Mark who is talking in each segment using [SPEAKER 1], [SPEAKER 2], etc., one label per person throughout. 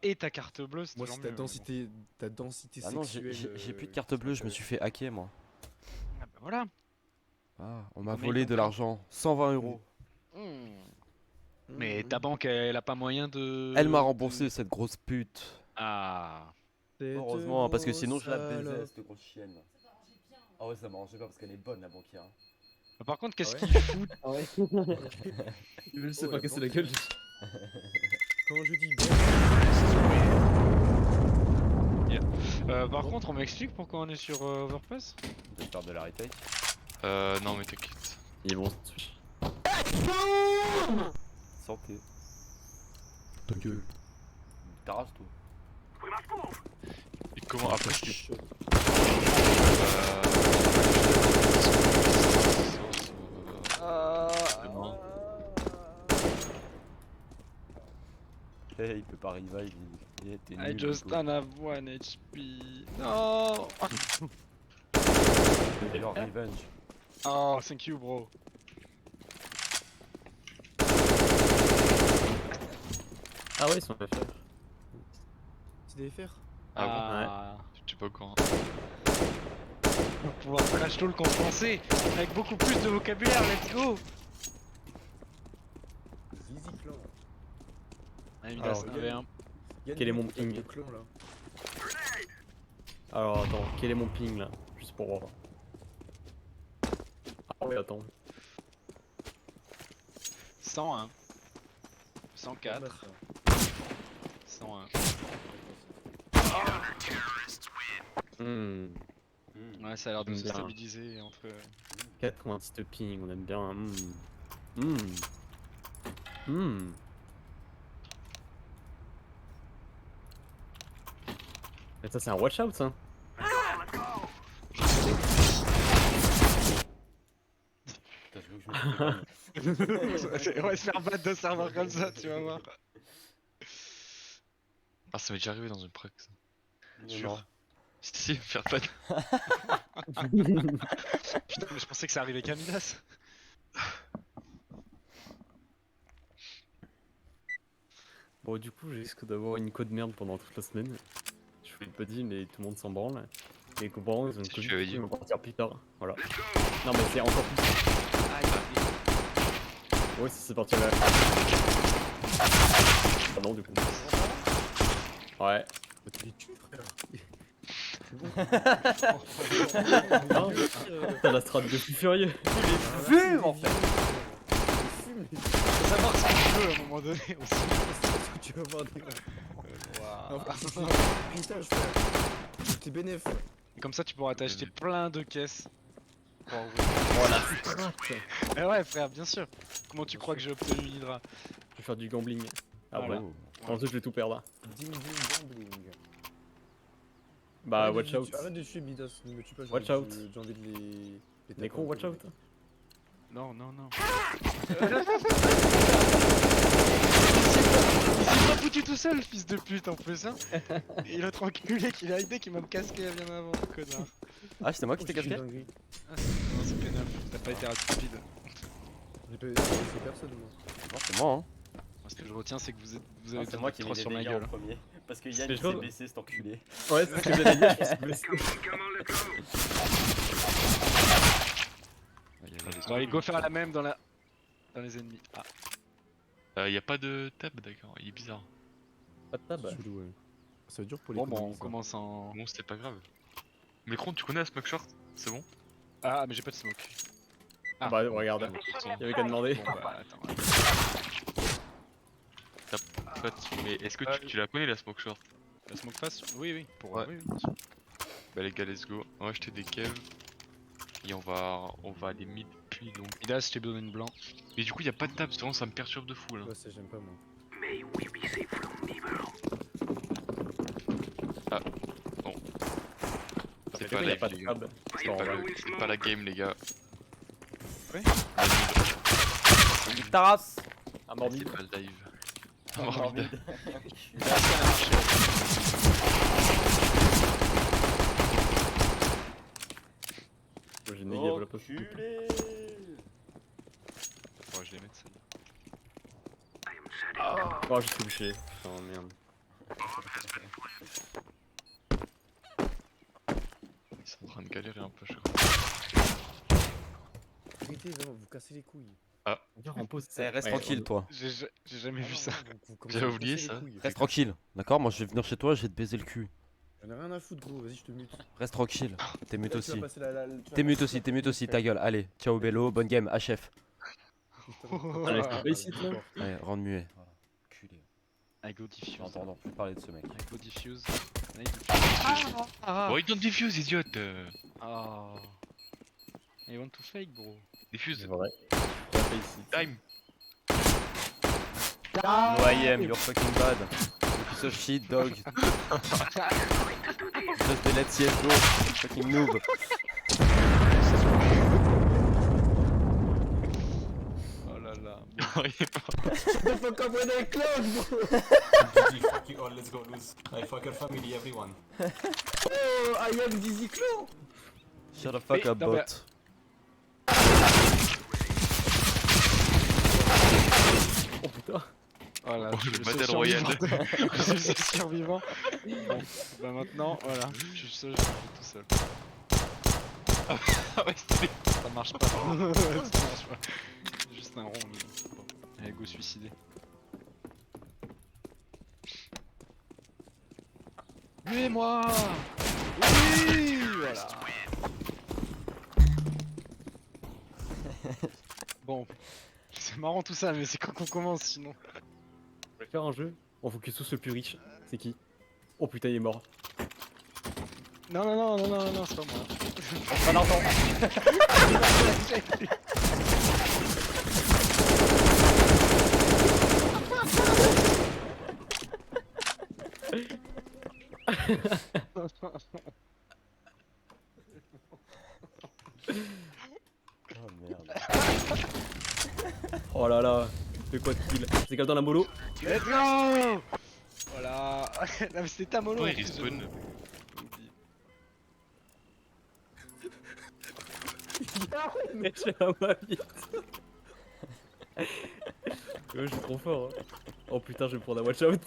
[SPEAKER 1] et ta carte bleue, c'est
[SPEAKER 2] Moi,
[SPEAKER 1] toujours
[SPEAKER 2] c'est
[SPEAKER 1] mieux. Mais bon.
[SPEAKER 2] ta densité
[SPEAKER 3] Ah non,
[SPEAKER 2] sexuelle.
[SPEAKER 3] j'ai plus de carte bleue, je me suis fait hacker moi.
[SPEAKER 1] Ah bah voilà.
[SPEAKER 3] Ah, on m'a
[SPEAKER 1] Combien ils
[SPEAKER 3] volé
[SPEAKER 1] t'ont
[SPEAKER 3] de
[SPEAKER 1] pris?
[SPEAKER 3] l'argent, 120 euros.
[SPEAKER 1] Hmm. Mais ta banque, elle a pas moyen
[SPEAKER 3] Elle m'a
[SPEAKER 1] de...
[SPEAKER 3] remboursé cette grosse pute.
[SPEAKER 1] Ah.
[SPEAKER 3] Heureusement, hein, parce que sinon je la baisais cette grosse chienne. Ah ouais, ça m'arrangeait pas parce qu'elle est bonne la banquière.
[SPEAKER 1] Par contre,
[SPEAKER 2] Ah
[SPEAKER 1] qu'est-ce
[SPEAKER 2] ouais
[SPEAKER 1] qu'il fout?
[SPEAKER 4] Ah ouais.
[SPEAKER 2] Je vais
[SPEAKER 4] se faire casser la gueule.
[SPEAKER 2] Quand je dis
[SPEAKER 1] Par contre, on m'explique pourquoi on est sur Overpass?
[SPEAKER 3] J'espère de la retake.
[SPEAKER 5] Non mais t'inquiète.
[SPEAKER 4] Il est bon, Switch.
[SPEAKER 3] Santé.
[SPEAKER 2] Ta gueule.
[SPEAKER 3] T'arraches tout.
[SPEAKER 5] Et comment après je suis.
[SPEAKER 3] Hey, il peut pas revive, il était nul.
[SPEAKER 1] I just
[SPEAKER 3] du coup.
[SPEAKER 1] don't have 1 HP. No!
[SPEAKER 3] Et leur revenge.
[SPEAKER 1] Oh, thank you, bro.
[SPEAKER 4] Ah ouais, ils sont FR.
[SPEAKER 2] C'est des FR.
[SPEAKER 5] Ah bon? Je sais pas quand.
[SPEAKER 1] On va pouvoir crash talk en français avec beaucoup plus de vocabulaire, let's go!
[SPEAKER 2] Zizi Clan.
[SPEAKER 1] Ah, il
[SPEAKER 4] Alors,
[SPEAKER 1] a avait un.
[SPEAKER 4] Quel est mon ping?
[SPEAKER 2] Le clan là.
[SPEAKER 4] Alors attends, quel est mon ping là? Juste pour voir. Ah ouais, attends.
[SPEAKER 1] 101. 104. 101.
[SPEAKER 4] Hmm.
[SPEAKER 1] Ouais, ça a l'air de se
[SPEAKER 4] Bien.
[SPEAKER 1] stabiliser entre.
[SPEAKER 4] 90 de ping, on aime bien. Hmm. Mais ça c'est un watch out ça.
[SPEAKER 3] Putain, je veux que je me
[SPEAKER 1] On va se faire battre de serveur comme ça, tu vas voir.
[SPEAKER 5] Ah ça m'est déjà arrivé dans une prac ça.
[SPEAKER 3] Non,
[SPEAKER 5] Sûr.
[SPEAKER 3] non.
[SPEAKER 5] Si, faire pas de...
[SPEAKER 1] Putain, mais je pensais que ça arrivait qu'à Midas.
[SPEAKER 4] Bon du coup je risque d'avoir une code merde pendant toute la semaine. Je vous l'ai pas dit mais tout le monde s'en branle. Les copains ils ont une
[SPEAKER 5] Si,
[SPEAKER 4] code
[SPEAKER 5] tu avais dit.
[SPEAKER 4] ils vont partir plus tard. Voilà. Non mais c'est encore plus. Ouais si c'est parti là. Ah non du coup. Ouais.
[SPEAKER 2] T'es tu frère.
[SPEAKER 4] Non, t'as la strat de fou furieux.
[SPEAKER 3] fume en fait.
[SPEAKER 1] Faut savoir ce que tu veux à un moment donné aussi.
[SPEAKER 2] Est-ce que tu vas voir des.
[SPEAKER 1] Waouh.
[SPEAKER 2] Putain, frère. T'es bénéf.
[SPEAKER 1] Et comme ça, tu pourras t'acheter plein de caisses. Pour ouvrir.
[SPEAKER 4] Voilà.
[SPEAKER 1] Eh ouais, frère, bien sûr. Comment tu crois que j'ai obtenu une Hydra?
[SPEAKER 4] Je vais faire du gambling. Ah
[SPEAKER 1] Voilà.
[SPEAKER 4] ouais. Ensuite je vais tout perdre.
[SPEAKER 2] Ding ding gambling.
[SPEAKER 4] Bah
[SPEAKER 2] Arrête
[SPEAKER 4] watch
[SPEAKER 2] de-
[SPEAKER 4] out.
[SPEAKER 2] Arrête de tuer Midas, ne me tue pas.
[SPEAKER 4] Watch out.
[SPEAKER 2] J'ai envie de les.
[SPEAKER 4] Les cons watch out.
[SPEAKER 1] Non, non, non. Il s'est pas foutu tout seul, fils de pute en plus, hein. Et l'autre enculé qui l'a aidé qui m'a casqué bien avant, connard.
[SPEAKER 3] Ah, c'était moi qui t'ai casqué?
[SPEAKER 1] Ah, non, c'est pénal, t'as pas été rapide.
[SPEAKER 2] J'ai pas laissé personne moi.
[SPEAKER 3] Non, c'est moi, hein.
[SPEAKER 1] Ce que je retiens, c'est que vous
[SPEAKER 3] Ah,
[SPEAKER 1] avez
[SPEAKER 3] c'est moi qui
[SPEAKER 1] trop
[SPEAKER 3] l'ai
[SPEAKER 1] sur ma
[SPEAKER 3] dégâts
[SPEAKER 1] gueule.
[SPEAKER 3] en premier. Parce que Yann
[SPEAKER 4] C'est
[SPEAKER 3] il s'est
[SPEAKER 4] chaud.
[SPEAKER 3] baissé cet enculé.
[SPEAKER 4] Ouais c'est ce que j'allais dire, je me suis blessé.
[SPEAKER 1] Bon, allez, go faire la même dans les ennemis. Ah.
[SPEAKER 5] Y a pas de tab d'accord, il est bizarre.
[SPEAKER 4] Pas de tab.
[SPEAKER 2] Chelou, ouais. Ça va être dur pour les
[SPEAKER 1] Bon, bon, on
[SPEAKER 2] communistes, ça.
[SPEAKER 1] commence en.
[SPEAKER 5] Bon c'était pas grave. Mais Cron, tu connais la smoke short? C'est bon?
[SPEAKER 1] Ah, mais j'ai pas de smoke.
[SPEAKER 4] Ah bah regarde, il y avait qu'à demander.
[SPEAKER 1] Bon, bah, attends.
[SPEAKER 5] En fait, mais est-ce que tu la connais la smoke short?
[SPEAKER 1] La smoke face? Oui, oui. Pour.
[SPEAKER 5] Ouais.
[SPEAKER 1] Oui, oui, bien sûr.
[SPEAKER 5] Bah les gars, let's go. On va acheter des kevs. Et on va aller mid puis long.
[SPEAKER 1] Midas, je t'ai donné une blanc.
[SPEAKER 5] Mais du coup, y a pas de tab, vraiment ça me perturbe de fou là.
[SPEAKER 2] Ouais, ça j'aime pas moi.
[SPEAKER 5] C'est
[SPEAKER 4] C'est
[SPEAKER 5] pas
[SPEAKER 4] il y a
[SPEAKER 5] live
[SPEAKER 4] pas de
[SPEAKER 5] les gars.
[SPEAKER 4] tab.
[SPEAKER 5] C'est pas la game les gars.
[SPEAKER 3] Nique ta race.
[SPEAKER 4] Un
[SPEAKER 5] C'est
[SPEAKER 4] morbide.
[SPEAKER 5] pas le live.
[SPEAKER 3] Morbide.
[SPEAKER 4] J'ai une négative à la poste.
[SPEAKER 3] Enculé.
[SPEAKER 1] Faudrait que je les mette celle-là.
[SPEAKER 4] Oh je suis bouché. Putain merde.
[SPEAKER 5] de galérer un peu, je crois.
[SPEAKER 2] Arrêtez, vraiment, vous cassez les couilles.
[SPEAKER 4] Viens, on pose.
[SPEAKER 3] Eh, reste
[SPEAKER 4] Ouais,
[SPEAKER 3] tranquille, toi.
[SPEAKER 1] J'ai jamais vu ça.
[SPEAKER 2] Vous commencez
[SPEAKER 5] J'avais
[SPEAKER 2] à me
[SPEAKER 5] oublié
[SPEAKER 2] casser les
[SPEAKER 5] ça.
[SPEAKER 2] couilles.
[SPEAKER 3] Reste tranquille, d'accord? Moi je vais venir chez toi, je vais te baiser le cul.
[SPEAKER 2] J'en ai rien à foutre, gros, vas-y, je te mute.
[SPEAKER 3] Reste tranquille. T'es mute
[SPEAKER 2] Là, tu vas
[SPEAKER 3] aussi.
[SPEAKER 2] passer tu vas
[SPEAKER 3] T'es mute
[SPEAKER 2] passer
[SPEAKER 3] aussi,
[SPEAKER 2] la-
[SPEAKER 3] t'es mute aussi, ta gueule. Allez, ciao Bello, bonne game, HF.
[SPEAKER 4] Allez, c'est pas ici, là.
[SPEAKER 3] Allez, rendre muet. Voilà. Culé.
[SPEAKER 1] I go diffuse.
[SPEAKER 3] J'entends plus parler de ce mec.
[SPEAKER 1] I go diffuse.
[SPEAKER 5] Oh, il donne diffuse, idiote.
[SPEAKER 1] Ah. I want to fake, bro.
[SPEAKER 5] Diffuse.
[SPEAKER 4] C'est vrai. C'est pas ici.
[SPEAKER 5] Time.
[SPEAKER 3] No I am, you're fucking bad. You piece of shit, dog. Just delete CSGO, fucking noob.
[SPEAKER 1] Oh là là.
[SPEAKER 5] Non, il est pas.
[SPEAKER 6] GG, fuck you all, let's go lose. I fuck your family, everyone.
[SPEAKER 3] Shut the fuck
[SPEAKER 1] Mais,
[SPEAKER 3] up,
[SPEAKER 1] non, mais-
[SPEAKER 3] bot.
[SPEAKER 4] Oh putain.
[SPEAKER 1] Voilà.
[SPEAKER 5] Oh,
[SPEAKER 1] je
[SPEAKER 5] le
[SPEAKER 1] suis
[SPEAKER 5] Battle
[SPEAKER 1] survivant.
[SPEAKER 5] Royale.
[SPEAKER 1] Je suis le survivant. Bon, bah maintenant, voilà. Je suis seul, je joue tout seul.
[SPEAKER 5] Ah ouais, c'est.
[SPEAKER 1] Ça marche pas. Ça marche pas. Juste un rond. Mais bon. Allez, go suicider. Buez-moi. Oui, voilà. Bon, c'est marrant tout ça, mais c'est quand qu'on commence sinon.
[SPEAKER 4] On va faire un jeu. On focus tous le plus riche. C'est qui? Oh putain, il est mort.
[SPEAKER 1] Non, non, non, non, non, non, c'est pas moi.
[SPEAKER 3] Pas l'argent. Oh merde.
[SPEAKER 4] Oh là là. Fais quoi de kill? C'est quelqu'un dans la mollo?
[SPEAKER 1] Let's go. Voilà. Non, mais c'était ta mollo.
[SPEAKER 5] Pourquoi
[SPEAKER 1] en
[SPEAKER 5] il
[SPEAKER 1] plus,
[SPEAKER 5] respawn?
[SPEAKER 1] j'ai oublié.
[SPEAKER 4] Mec, j'ai la main vite. Ouais, je suis trop fort. Hein. Oh putain, je vais me prendre un watch out.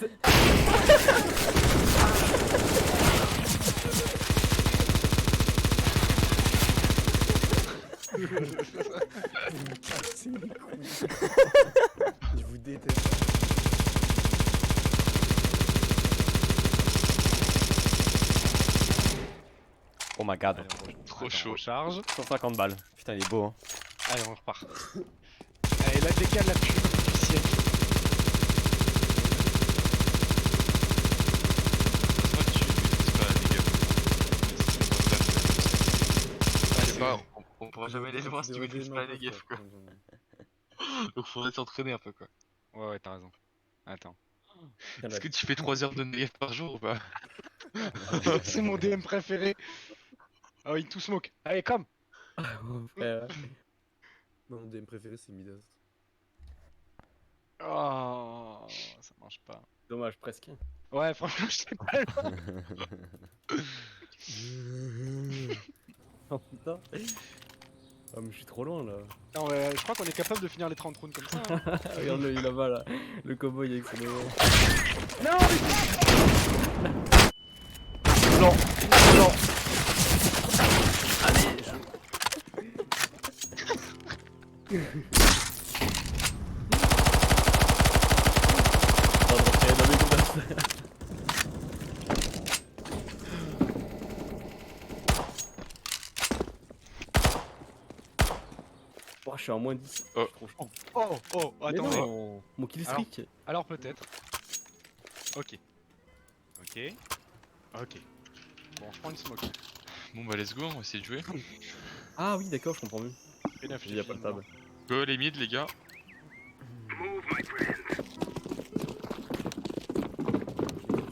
[SPEAKER 2] Cassez les couilles. Je vous déteste.
[SPEAKER 3] Oh my god.
[SPEAKER 1] Allez, on re-
[SPEAKER 5] Trop
[SPEAKER 1] attends,
[SPEAKER 5] chaud.
[SPEAKER 1] on recharge.
[SPEAKER 3] 150 balles. Putain, il est beau, hein.
[SPEAKER 1] Allez, on repart. Allez, la décale la plus officielle.
[SPEAKER 5] Moi, tu maîtrises pas les gars. Je sais pas, on pourra jamais les voir si tu maîtrises pas les gaffes quoi. Donc faudrait s'entraîner un peu quoi.
[SPEAKER 1] Ouais, ouais, t'as raison. Attends.
[SPEAKER 5] Est-ce que tu fais 3 heures de negaf par jour ou pas?
[SPEAKER 1] C'est mon DM préféré. Oh, il tout smoke. Allez, come.
[SPEAKER 4] Oh, frère.
[SPEAKER 2] Mon DM préféré, c'est Midas.
[SPEAKER 1] Oh, ça marche pas.
[SPEAKER 4] Dommage, presque.
[SPEAKER 1] Ouais, franchement, je sais pas.
[SPEAKER 4] Oh putain. Oh, mais je suis trop loin là.
[SPEAKER 1] Non, ouais, je crois qu'on est capable de finir les 30 rounds comme ça. Hein.
[SPEAKER 4] Regarde-le, il là-bas là. Le cowboy avec son démon.
[SPEAKER 3] Blanc. Blanc.
[SPEAKER 4] Pardon, c'est dans mes combats. Oh, je suis en moins 10.
[SPEAKER 5] Oh.
[SPEAKER 4] Je suis trop chaud.
[SPEAKER 1] Oh, oh,
[SPEAKER 4] Mais
[SPEAKER 1] attendez.
[SPEAKER 4] non, mon kill streak.
[SPEAKER 1] Alors peut-être. Ok. Ok. Ok. Bon, je prends une smoke.
[SPEAKER 5] Bon bah let's go, on va essayer de jouer.
[SPEAKER 4] Ah oui, d'accord, je comprends mieux.
[SPEAKER 1] Fais gaffe,
[SPEAKER 4] Il y a pas de table.
[SPEAKER 5] Go les mid les gars.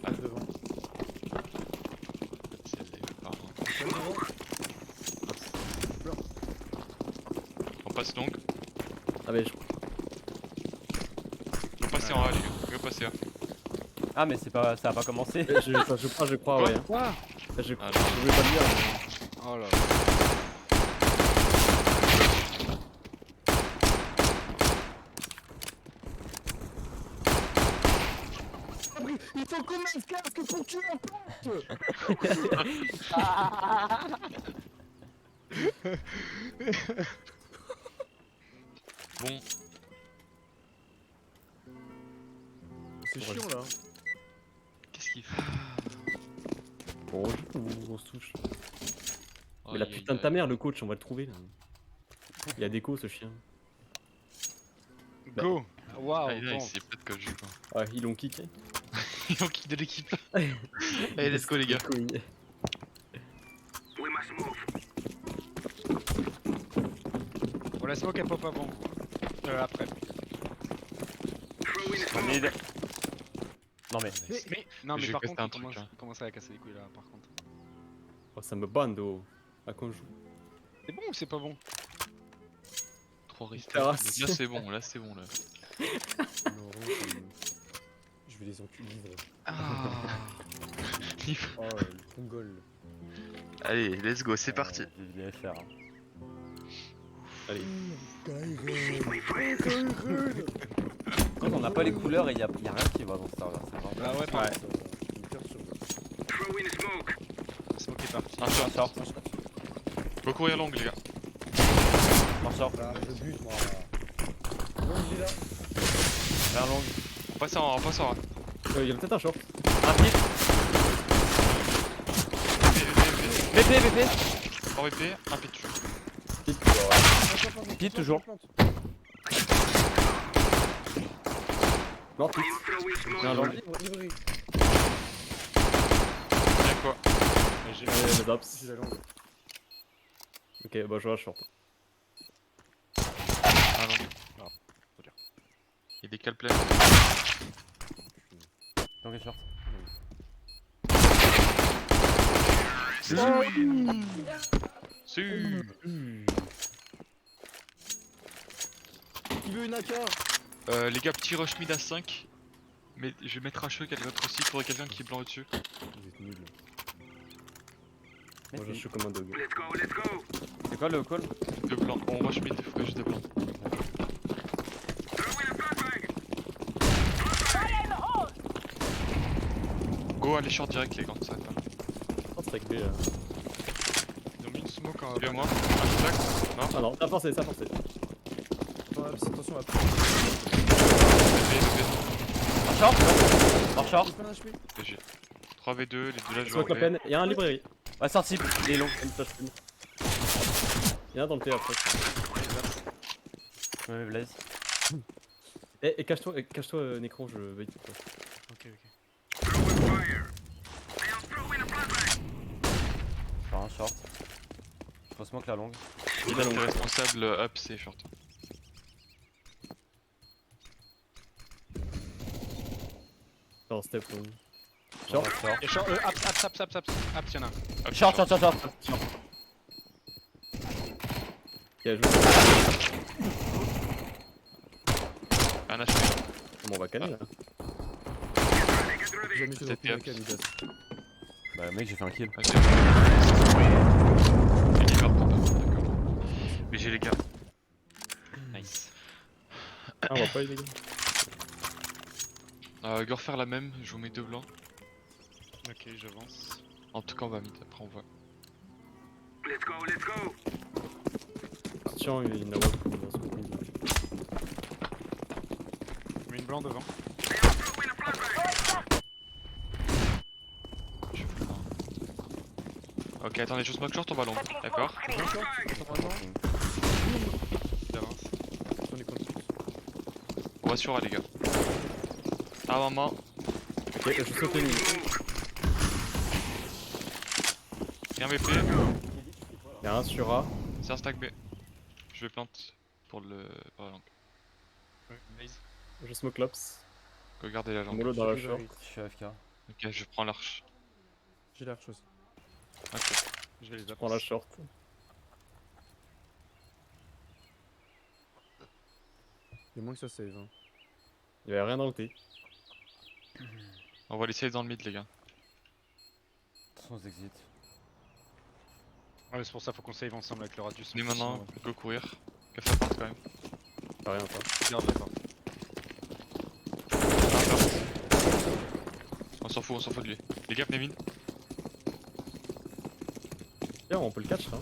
[SPEAKER 2] Ah, devant.
[SPEAKER 5] C'est les parents. On passe longue.
[SPEAKER 4] Ah, mais je.
[SPEAKER 5] On va passer en A les gars. On va passer A.
[SPEAKER 3] Ah, mais c'est pas, ça a pas commencé.
[SPEAKER 4] Je crois, ouais.
[SPEAKER 1] Quoi?
[SPEAKER 4] Je
[SPEAKER 5] Ah,
[SPEAKER 4] voulais pas le dire. Mais...
[SPEAKER 1] Oh là.
[SPEAKER 2] Il faut combien de casques pour tuer un pote?
[SPEAKER 5] Bon,
[SPEAKER 2] C'est chiant là.
[SPEAKER 5] qu'est-ce qu'il fait?
[SPEAKER 4] Bon, du coup, on se touche.
[SPEAKER 5] Oh,
[SPEAKER 4] Mais la putain de ta mère, le coach, on va le trouver là. Il y a déco ce chien.
[SPEAKER 1] Go. Waouh.
[SPEAKER 5] Ah, là,
[SPEAKER 1] bon.
[SPEAKER 5] il sait pas de quoi je joue quoi.
[SPEAKER 4] Ah, ils l'ont kické.
[SPEAKER 5] Ils ont kick de l'équipe. Allez, let's go les gars.
[SPEAKER 1] Bon, la smoke elle pop avant. Après.
[SPEAKER 3] En mid. Non mais.
[SPEAKER 1] Mais non, mais
[SPEAKER 5] J'ai
[SPEAKER 1] par
[SPEAKER 5] casté
[SPEAKER 1] contre,
[SPEAKER 5] un
[SPEAKER 1] on
[SPEAKER 5] truc,
[SPEAKER 1] commence,
[SPEAKER 5] hein.
[SPEAKER 1] commence à casser les couilles là, par contre.
[SPEAKER 4] Oh, ça me bande à quand je joue.
[SPEAKER 1] C'est bon ou c'est pas bon?
[SPEAKER 5] Trop risqué.
[SPEAKER 4] Terrasse.
[SPEAKER 5] Là c'est bon, là.
[SPEAKER 2] Non, je vais les enculer livrer.
[SPEAKER 5] Ah.
[SPEAKER 2] Oh, le Congol.
[SPEAKER 5] Allez, let's go, c'est parti.
[SPEAKER 3] Vive les FR. hein.
[SPEAKER 4] Allez.
[SPEAKER 3] Quand on n'a pas les couleurs et y a rien qui va dans ce serveur. C'est vraiment.
[SPEAKER 1] Bah ouais,
[SPEAKER 4] Ouais.
[SPEAKER 1] pareil. Smoke est parti.
[SPEAKER 5] Un short.
[SPEAKER 3] Short.
[SPEAKER 5] Faut courir long les gars.
[SPEAKER 3] Un short.
[SPEAKER 2] Ah, je bute moi. Bon, il est là.
[SPEAKER 3] Un long.
[SPEAKER 5] On passe en, on passe en.
[SPEAKER 4] Il y a peut-être un short.
[SPEAKER 3] Un pit. VP, VP.
[SPEAKER 5] En VP, un pit dessus.
[SPEAKER 3] Pit toujours.
[SPEAKER 4] Mort, pit. Un long.
[SPEAKER 2] Livré.
[SPEAKER 5] Bien quoi.
[SPEAKER 1] J'ai
[SPEAKER 4] Allez, les daps.
[SPEAKER 2] J'ai la langue.
[SPEAKER 4] Ok, bah je vois short.
[SPEAKER 5] Ah non. Il y a des cales pleines.
[SPEAKER 3] Donc les short.
[SPEAKER 5] Si.
[SPEAKER 2] Qui veut une AK?
[SPEAKER 5] Les gars, petit rush mid à 5. Mais je vais mettre HE quelqu'un d'autre aussi. Il faudrait quelqu'un qui est blanc au-dessus.
[SPEAKER 2] Vous êtes nuls.
[SPEAKER 4] Moi je suis comme un dog.
[SPEAKER 3] C'est quoi le call?
[SPEAKER 5] Deux blancs. On rush mid, il faut que juste deux blancs. Go, allez short direct les gars, ça va pas.
[SPEAKER 4] Oh, c'est avec B.
[SPEAKER 1] Ils ont mis une smoke en
[SPEAKER 5] Viens moi, un stack. Non,
[SPEAKER 4] Ah non, ça a forcé, ça a forcé.
[SPEAKER 2] Attention à
[SPEAKER 5] VP,
[SPEAKER 3] Un short. Un short.
[SPEAKER 2] pas un HP.
[SPEAKER 5] VG. 3v2, les deux là je
[SPEAKER 4] Smoke la
[SPEAKER 5] vais
[SPEAKER 4] peine. Il y a un librairie.
[SPEAKER 3] Ouais, sorti. Il est long.
[SPEAKER 4] Une flash pin. Il y en a dans le T après.
[SPEAKER 3] Je me mets Blaze.
[SPEAKER 4] Et cache-toi, Necron, je veille pour toi.
[SPEAKER 1] Ok, ok.
[SPEAKER 3] Je fais un short. Faut smoke la longue.
[SPEAKER 5] Il est responsable up, c'est short.
[SPEAKER 4] Genre step long.
[SPEAKER 3] Short.
[SPEAKER 1] Et short, abs, y'en a un.
[SPEAKER 5] Up,
[SPEAKER 3] Short, short, short, short.
[SPEAKER 4] Ok, je
[SPEAKER 5] Un HP.
[SPEAKER 4] Bon, on va canner là.
[SPEAKER 2] J'ai jamais fait
[SPEAKER 5] C'était
[SPEAKER 2] dans
[SPEAKER 5] up.
[SPEAKER 2] AK, Midas.
[SPEAKER 3] Bah, mec, j'ai fait un kill.
[SPEAKER 5] Ah, c'est bon. Et liver, d'accord. Mais j'ai les gars. Nice.
[SPEAKER 4] Ah, on va pas y les gars.
[SPEAKER 5] Go refaire la même, je vous mets deux blancs.
[SPEAKER 1] Ok, j'avance.
[SPEAKER 5] En tout cas, on va mid, après on voit.
[SPEAKER 4] Tiens, il y en a one dans ce coin.
[SPEAKER 1] Je mets une blanc devant.
[SPEAKER 5] Je fais un. Ok, attendez, je smoke short, on va long. D'accord.
[SPEAKER 1] J'avance.
[SPEAKER 2] J'en ai compte.
[SPEAKER 5] On va sur A, les gars. Ah, maman.
[SPEAKER 4] Ok, je saute une.
[SPEAKER 5] Et un VP.
[SPEAKER 4] Il y a un sur A.
[SPEAKER 5] C'est un stack B. Je vais plante pour la langue.
[SPEAKER 1] Nice.
[SPEAKER 4] Je smoke l'ops.
[SPEAKER 5] Regardez la langue.
[SPEAKER 4] Molo dans la
[SPEAKER 2] J'ai
[SPEAKER 4] short.
[SPEAKER 3] Je suis AFK.
[SPEAKER 5] Ok, je prends l'arche.
[SPEAKER 2] J'ai l'arche aussi.
[SPEAKER 5] Ok.
[SPEAKER 1] Je vais les
[SPEAKER 4] Je prends la short.
[SPEAKER 2] Il y a moins que ça save. Hein.
[SPEAKER 4] Il y avait rien dans le T.
[SPEAKER 5] On va les save dans le mid, les gars.
[SPEAKER 3] Sans exit.
[SPEAKER 1] Ouais, c'est pour ça, faut qu'on save ensemble avec le radius.
[SPEAKER 5] Mais maintenant, go courir. Que ça parte quand même.
[SPEAKER 4] Pas rien, pas.
[SPEAKER 1] Garde la porte.
[SPEAKER 5] On s'en fout de lui. Les gars, venez mid.
[SPEAKER 4] Tiens, on peut le catch là.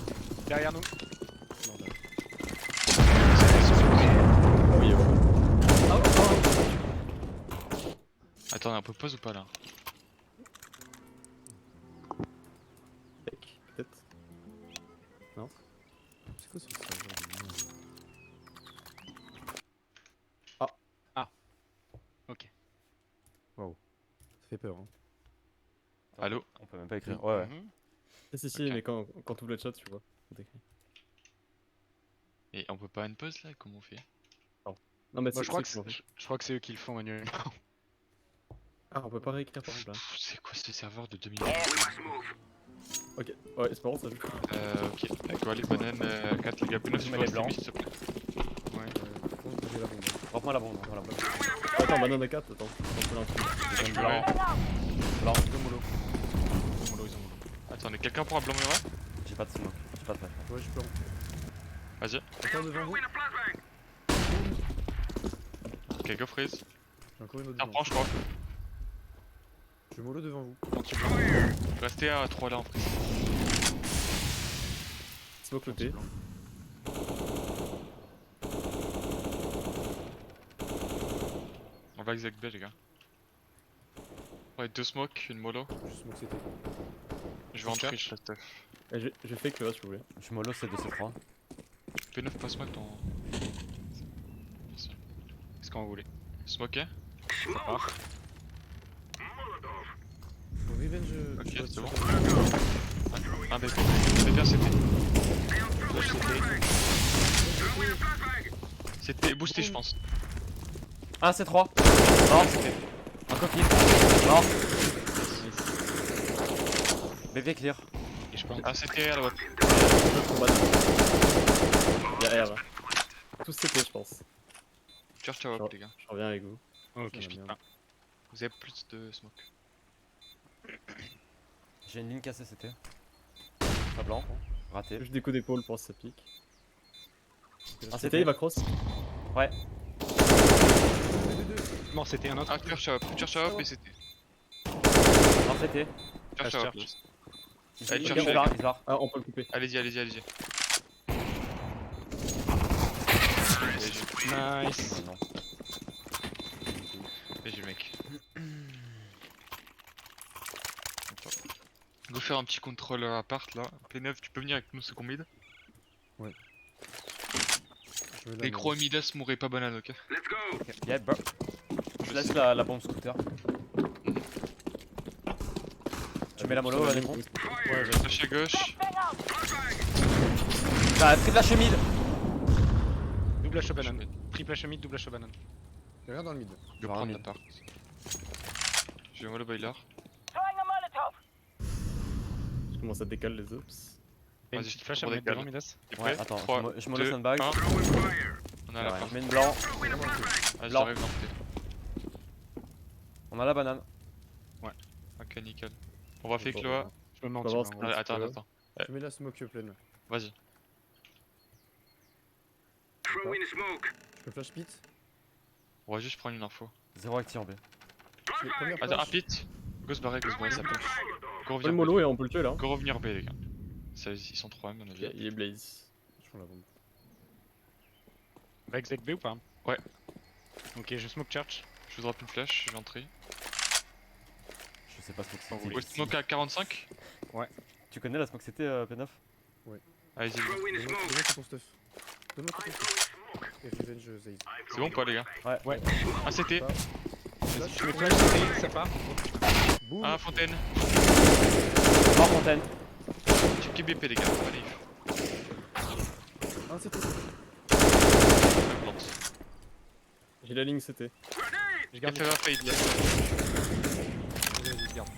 [SPEAKER 1] Derrière nous.
[SPEAKER 4] Oui, bon.
[SPEAKER 5] Attends, on a un peu de pause ou pas là?
[SPEAKER 4] Mec, peut-être. Non.
[SPEAKER 2] C'est quoi ce serveur de merde? Ça fait peur, hein.
[SPEAKER 5] Allô?
[SPEAKER 3] On peut même pas écrire. Ouais, ouais.
[SPEAKER 1] Mhm.
[SPEAKER 4] Si,
[SPEAKER 5] Ok.
[SPEAKER 4] mais quand tu ouvres le chat, tu vois. On t'écrit.
[SPEAKER 5] Et on peut pas une pause là? Comment on fait?
[SPEAKER 4] Non, mais
[SPEAKER 1] Moi, je crois que
[SPEAKER 4] c'est bon.
[SPEAKER 1] je crois que c'est eux qui le font manuellement.
[SPEAKER 4] Ah, on peut pas réécrire par exemple là.
[SPEAKER 5] Pff, c'est quoi ce serveur de 2000?
[SPEAKER 4] Ok, ouais, c'est marrant ça joue.
[SPEAKER 5] Ok. Quoi, les bananes 4 les gars, plus 9
[SPEAKER 3] Je mets les blancs.
[SPEAKER 5] s'il te plaît.
[SPEAKER 1] Ouais.
[SPEAKER 2] Faut que j'ai la bombe.
[SPEAKER 3] Reprends la bombe, reprends la bombe.
[SPEAKER 4] Attends, banane à 4, attends. On peut l'inclure.
[SPEAKER 3] Deuxième
[SPEAKER 5] Ouais.
[SPEAKER 3] blanc. Blanc.
[SPEAKER 1] Ils ont mollo. Ils ont mollo, ils ont mollo.
[SPEAKER 5] Attendez, quelqu'un pourra blanc moi?
[SPEAKER 3] J'ai pas de smoke. J'ai pas de flash.
[SPEAKER 2] Ouais, je peux en.
[SPEAKER 5] Vas-y.
[SPEAKER 2] Attends, devant vous.
[SPEAKER 5] Ok, go freeze.
[SPEAKER 2] J'ai encore une autre
[SPEAKER 5] Tiens,
[SPEAKER 2] devant.
[SPEAKER 5] prends, je crois.
[SPEAKER 2] Je suis mollo devant vous.
[SPEAKER 5] Restez à 3 là en freeze.
[SPEAKER 4] Smoke le T.
[SPEAKER 5] On va exec B les gars. Ouais, 2 smokes, une mollo.
[SPEAKER 2] Je smoke CT.
[SPEAKER 5] Je vais en
[SPEAKER 1] Cherche.
[SPEAKER 5] triche, reste.
[SPEAKER 4] J'ai fait que là si vous voulez.
[SPEAKER 3] Je suis mollo, c'est 2 C3.
[SPEAKER 5] P9 pas smoke ton. Merci.
[SPEAKER 1] Est-ce qu'on voulait?
[SPEAKER 5] Smoke?
[SPEAKER 1] Ça part.
[SPEAKER 2] Revenge.
[SPEAKER 5] Ok,
[SPEAKER 2] ouais,
[SPEAKER 5] c'est bon.
[SPEAKER 2] sur-
[SPEAKER 5] Un BP. C'est bien, c'était.
[SPEAKER 1] Flash CT.
[SPEAKER 5] C'était boosté, je pense.
[SPEAKER 3] Ah, C3. Mort. Un coquille. Mort. BB clear.
[SPEAKER 1] Et je pense.
[SPEAKER 5] Ah, c'était à la boîte.
[SPEAKER 4] Y'a R. Tous CT je pense.
[SPEAKER 5] Cherche ta wop, les gars.
[SPEAKER 4] Je reviens avec vous.
[SPEAKER 1] Ok,
[SPEAKER 2] Ah,
[SPEAKER 1] je pique
[SPEAKER 2] merde.
[SPEAKER 1] pas.
[SPEAKER 5] Vous avez plus de smoke.
[SPEAKER 3] J'ai une ligne cassée, c'était. Pas blanc. Raté.
[SPEAKER 4] Je déco d'épaule pour ça pique.
[SPEAKER 3] Ah,
[SPEAKER 4] CT il va cross.
[SPEAKER 3] Ouais.
[SPEAKER 1] Non, c'était un autre.
[SPEAKER 5] Ah, cherche ta wop et c'était.
[SPEAKER 3] Non, c'était.
[SPEAKER 5] Cherche ta wop.
[SPEAKER 1] cherche.
[SPEAKER 5] Allez,
[SPEAKER 3] Il
[SPEAKER 5] cherchez.
[SPEAKER 3] part, il part.
[SPEAKER 4] Ah, on peut le couper.
[SPEAKER 5] Allez-y, allez-y, allez-y.
[SPEAKER 1] Nice.
[SPEAKER 3] Non.
[SPEAKER 5] GG mec. Attends. Go faire un petit contrôle appart là. P9, tu peux venir avec nous second mid.
[SPEAKER 2] Je vais
[SPEAKER 5] Les crocs midas mourraient pas banane, ok?
[SPEAKER 3] Yeah, bro. Je laisse la bombe scooter. Tu mets la mollo, allez, bon.
[SPEAKER 5] Ouais, je flash à gauche.
[SPEAKER 3] Bah, triple lâche mid.
[SPEAKER 1] Double H banane. Triple H mid, double H banane.
[SPEAKER 2] Y'a rien dans le mid.
[SPEAKER 5] Je vais
[SPEAKER 3] Ah,
[SPEAKER 5] prendre
[SPEAKER 3] mid.
[SPEAKER 5] l'appart. Je vais moi le boiler.
[SPEAKER 4] Je commence à décaler les ops.
[SPEAKER 1] Et une
[SPEAKER 5] Vas-y,
[SPEAKER 1] petite flash
[SPEAKER 5] je
[SPEAKER 1] à
[SPEAKER 5] te
[SPEAKER 1] mettre devant
[SPEAKER 5] décale.
[SPEAKER 1] Midas.
[SPEAKER 5] T'es
[SPEAKER 3] Ouais,
[SPEAKER 5] prêt?
[SPEAKER 3] attends,
[SPEAKER 5] 3,
[SPEAKER 3] je me
[SPEAKER 5] 2,
[SPEAKER 3] laisse un bag.
[SPEAKER 5] 1. On a
[SPEAKER 3] Ouais,
[SPEAKER 5] l'appart.
[SPEAKER 3] je mets une blanc.
[SPEAKER 5] Vas-y,
[SPEAKER 3] blanc.
[SPEAKER 5] j'arrive dans le T.
[SPEAKER 3] On a la banane.
[SPEAKER 5] Ok, nickel. On va fake là.
[SPEAKER 1] Je me mets en
[SPEAKER 4] Faut
[SPEAKER 1] team,
[SPEAKER 4] voir
[SPEAKER 1] en
[SPEAKER 4] ce
[SPEAKER 1] gros.
[SPEAKER 4] qu'on-
[SPEAKER 5] Attends, attends.
[SPEAKER 2] Je mets la smoke pleine.
[SPEAKER 5] Vas-y.
[SPEAKER 2] Je peux flash pit.
[SPEAKER 5] On va juste prendre une info.
[SPEAKER 3] 0 actif en B.
[SPEAKER 2] Première
[SPEAKER 5] Attends, un
[SPEAKER 2] flash.
[SPEAKER 5] pit. Go se barrer, ça peut. Go
[SPEAKER 4] On
[SPEAKER 5] revenir
[SPEAKER 4] le
[SPEAKER 5] B.
[SPEAKER 4] mollo et on peut le tuer là.
[SPEAKER 5] Go revenir B, les gars. Ils sont 3 à mon
[SPEAKER 4] Ok,
[SPEAKER 5] avis.
[SPEAKER 4] il est blaze.
[SPEAKER 2] Je prends la bombe.
[SPEAKER 1] On va exec B ou pas?
[SPEAKER 5] Ouais.
[SPEAKER 1] Ok, je smoke church.
[SPEAKER 5] Je vous drop une flash, je vais entrer.
[SPEAKER 3] Je sais pas ce que c'est.
[SPEAKER 5] Vous smoke à 45.
[SPEAKER 3] Tu connais la smoke CT P9?
[SPEAKER 5] Allez-y, les gars.
[SPEAKER 2] Donne-moi ton stuff. Donne-moi ton stuff. Et revenge Zaïd.
[SPEAKER 5] C'est bon ou pas, les gars?
[SPEAKER 2] Ouais.
[SPEAKER 5] Ah, c'était.
[SPEAKER 2] Flash.
[SPEAKER 1] Je mets flash CT, ça part.
[SPEAKER 2] Boum.
[SPEAKER 5] Ah, fontaine.
[SPEAKER 3] Mort fontaine.
[SPEAKER 5] Check BP, les gars. Allez.
[SPEAKER 2] Ah, c'était.
[SPEAKER 5] Je plante.
[SPEAKER 4] J'ai la ligne CT.
[SPEAKER 1] Je garde
[SPEAKER 5] Fais un fade.
[SPEAKER 1] je garde.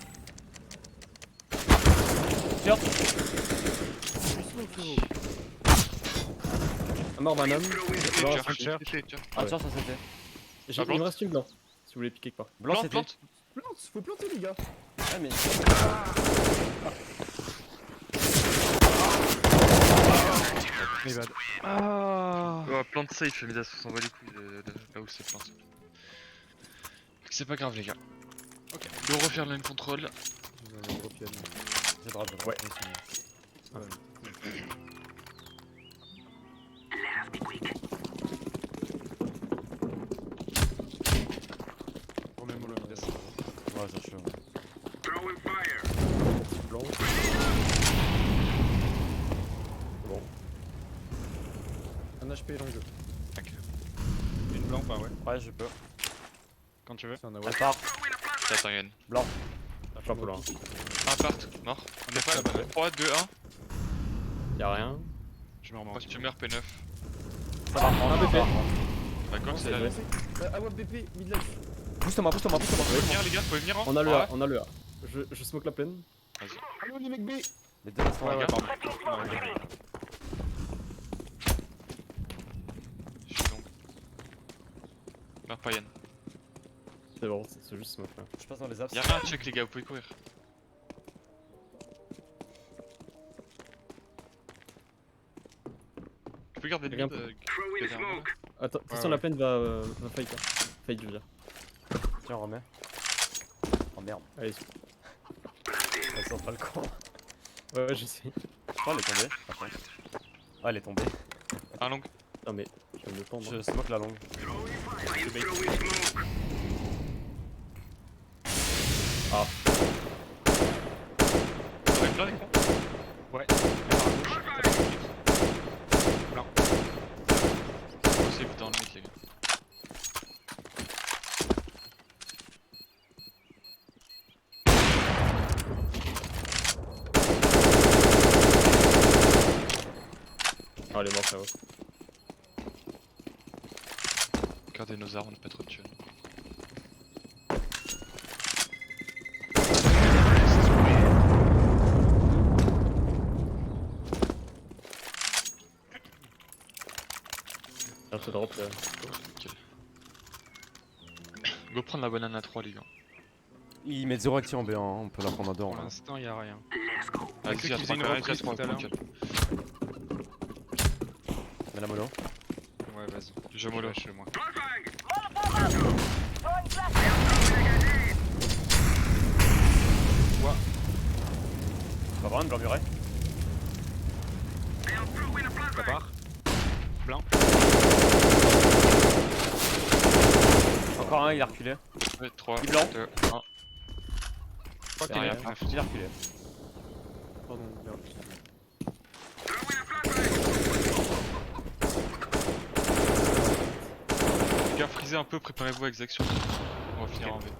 [SPEAKER 3] Tiens.
[SPEAKER 4] Un mort banane. Blanc,
[SPEAKER 5] Cherche,
[SPEAKER 4] CT.
[SPEAKER 5] cherche.
[SPEAKER 3] Ah, tiens, ça c'était.
[SPEAKER 4] Il me reste une blanc. Si vous voulez piquer quelque part.
[SPEAKER 3] Blanc
[SPEAKER 5] Plante,
[SPEAKER 3] CT.
[SPEAKER 5] plante.
[SPEAKER 2] Plante, faut planter les gars.
[SPEAKER 3] Ah, mais.
[SPEAKER 1] Mais bad. Ah.
[SPEAKER 5] Ouais, plante safe, Midas, on s'en va les couilles de là où c'est plante. C'est pas grave, les gars. Ok. Go refaire le même contrôle.
[SPEAKER 2] J'ai un gros piano.
[SPEAKER 3] J'ai droit, j'ai droit.
[SPEAKER 4] Ouais.
[SPEAKER 2] Ah ouais. BP long jeu.
[SPEAKER 1] Une blanc, pas ouais.
[SPEAKER 3] Ouais, je peux.
[SPEAKER 1] Quand tu veux.
[SPEAKER 2] C'est un
[SPEAKER 3] Elle
[SPEAKER 2] AWP.
[SPEAKER 3] part.
[SPEAKER 5] Attends, Yann.
[SPEAKER 4] Chapeau là.
[SPEAKER 5] Un part, mort. On est pas là. 3, 2, 1.
[SPEAKER 4] Y'a rien.
[SPEAKER 1] Je me remets
[SPEAKER 5] Moi, si tu meurs, P9.
[SPEAKER 3] Ça va.
[SPEAKER 4] Un BP.
[SPEAKER 5] D'accord, c'est là.
[SPEAKER 2] Non, AWP, BP, midlife.
[SPEAKER 3] Booste-moi, booste-moi, booste-moi.
[SPEAKER 5] Vous pouvez venir, les gars, vous pouvez venir. Hein.
[SPEAKER 4] On a le
[SPEAKER 5] Ouais.
[SPEAKER 4] A, on a le A. Je smoke la plaine.
[SPEAKER 2] Allô les mecs B.
[SPEAKER 3] Les deux restent en
[SPEAKER 1] Ouais, ouais,
[SPEAKER 3] gars.
[SPEAKER 1] pardon.
[SPEAKER 5] Je suis long. Meurs pas, Yann.
[SPEAKER 4] C'est bon, c'est juste smoke là.
[SPEAKER 3] Je passe dans les apps.
[SPEAKER 5] Y'a rien à check, les gars, vous pouvez courir. Tu peux garder le
[SPEAKER 4] Quelqu'un
[SPEAKER 5] mid.
[SPEAKER 4] Attends, de toute façon
[SPEAKER 1] ouais.
[SPEAKER 4] la plaine va fight là. Fight je veux dire.
[SPEAKER 3] Tiens, on remet. Oh merde.
[SPEAKER 4] Allez,
[SPEAKER 3] Elle sort pas le camp.
[SPEAKER 4] ouais, je sais.
[SPEAKER 3] Je crois qu'elle est tombée. Après. Ouais, elle est tombée.
[SPEAKER 5] Un long.
[SPEAKER 4] Non mais, je vais me tendre.
[SPEAKER 3] Je smoke la longue.
[SPEAKER 4] Ah,
[SPEAKER 5] On est plein, les gars.
[SPEAKER 1] Ouais. Elle part à gauche. Blanc.
[SPEAKER 5] C'est possible dans le mid, les gars.
[SPEAKER 4] ah elle est morte là-haut.
[SPEAKER 5] Gardez nos armes, on n'a pas trop de thunes.
[SPEAKER 4] Un peu drop là.
[SPEAKER 5] Nickel. Go prendre la banane à 3, les gars.
[SPEAKER 3] Ils mettent 0 actif en B1, on peut la prendre à 2 en
[SPEAKER 1] Pour
[SPEAKER 3] vrai.
[SPEAKER 1] l'instant, y'a rien.
[SPEAKER 5] Vas-y,
[SPEAKER 1] ceux
[SPEAKER 5] à
[SPEAKER 1] qui
[SPEAKER 5] 3,
[SPEAKER 1] faisaient une
[SPEAKER 5] vas-y, à
[SPEAKER 1] reprise
[SPEAKER 5] 3,
[SPEAKER 1] tout à l'heure.
[SPEAKER 5] tranquille.
[SPEAKER 3] Mais la mollo.
[SPEAKER 1] Ouais, vas-y.
[SPEAKER 5] Je mollo.
[SPEAKER 1] lâche moi.
[SPEAKER 3] On va avoir une blanc muret.
[SPEAKER 1] Ça part. Blanc.
[SPEAKER 3] Encore un, il a reculé.
[SPEAKER 5] Ouais, 3,
[SPEAKER 3] Il blanc.
[SPEAKER 5] 2, 1.
[SPEAKER 1] Je crois qu'il y a
[SPEAKER 5] Rien.
[SPEAKER 1] rien.
[SPEAKER 3] Il a reculé.
[SPEAKER 2] Pardon, merde.
[SPEAKER 5] Les gars, frisez un peu, préparez-vous avec Zach sur le. On va finir en V.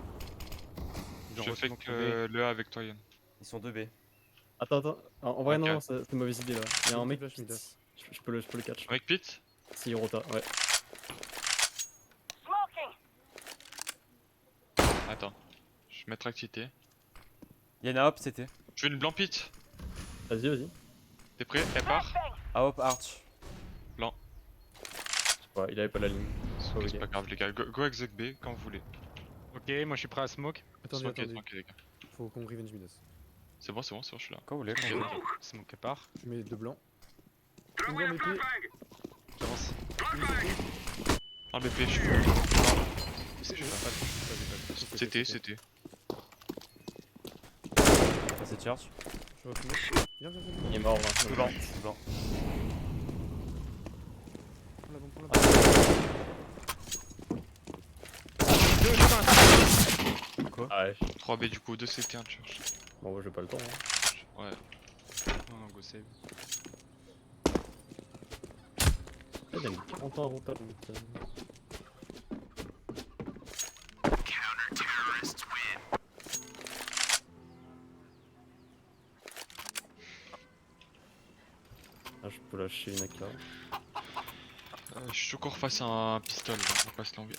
[SPEAKER 5] Je fais que le A avec toi, Yann.
[SPEAKER 3] Ils sont 2B.
[SPEAKER 4] Attends. En vrai
[SPEAKER 5] Ok.
[SPEAKER 4] non, c'est une mauvaise idée là. Y'a un mec,
[SPEAKER 2] Flash mid.
[SPEAKER 4] je peux le catch.
[SPEAKER 5] Avec Pete.
[SPEAKER 4] Si rota, ouais.
[SPEAKER 5] Attends. Je vais mettre activité.
[SPEAKER 3] Yana hop, c'était.
[SPEAKER 5] Je veux une blanc Pete.
[SPEAKER 4] Vas-y.
[SPEAKER 5] T'es prêt? Elle part.
[SPEAKER 3] Ah hop, Arch.
[SPEAKER 4] Je sais pas, il avait pas la ligne.
[SPEAKER 5] Ok, c'est pas grave, les gars. Go avec Zach B quand vous voulez.
[SPEAKER 1] Ok, moi je suis prêt à smoke.
[SPEAKER 2] Attendez,
[SPEAKER 5] Smoke,
[SPEAKER 2] attendez.
[SPEAKER 5] tranquille, les gars.
[SPEAKER 2] Faut qu'on revenge mid.
[SPEAKER 5] C'est bon, je suis là.
[SPEAKER 3] Quand vous voulez, quand vous voulez.
[SPEAKER 1] Smoke elle part.
[SPEAKER 2] Je mets 2 blancs. Une blanc BP.
[SPEAKER 1] J'avance.
[SPEAKER 5] Un BP, je suis. C'était.
[SPEAKER 3] Ça c'est charge.
[SPEAKER 2] Je refuse. Viens.
[SPEAKER 4] Il est mort là.
[SPEAKER 3] Tout blanc, tout blanc.
[SPEAKER 2] Prends la bombe, prends la bombe.
[SPEAKER 4] Ah ouais.
[SPEAKER 5] 3B du coup, 2 CT, 1 church.
[SPEAKER 4] Bon, j'ai pas le temps. Hein.
[SPEAKER 5] Ouais.
[SPEAKER 1] Non, go save.
[SPEAKER 4] Il a mis 40 ans à rota. Ah, je peux lâcher une AK.
[SPEAKER 5] Je suis encore face à un pistol, là. On passe langue.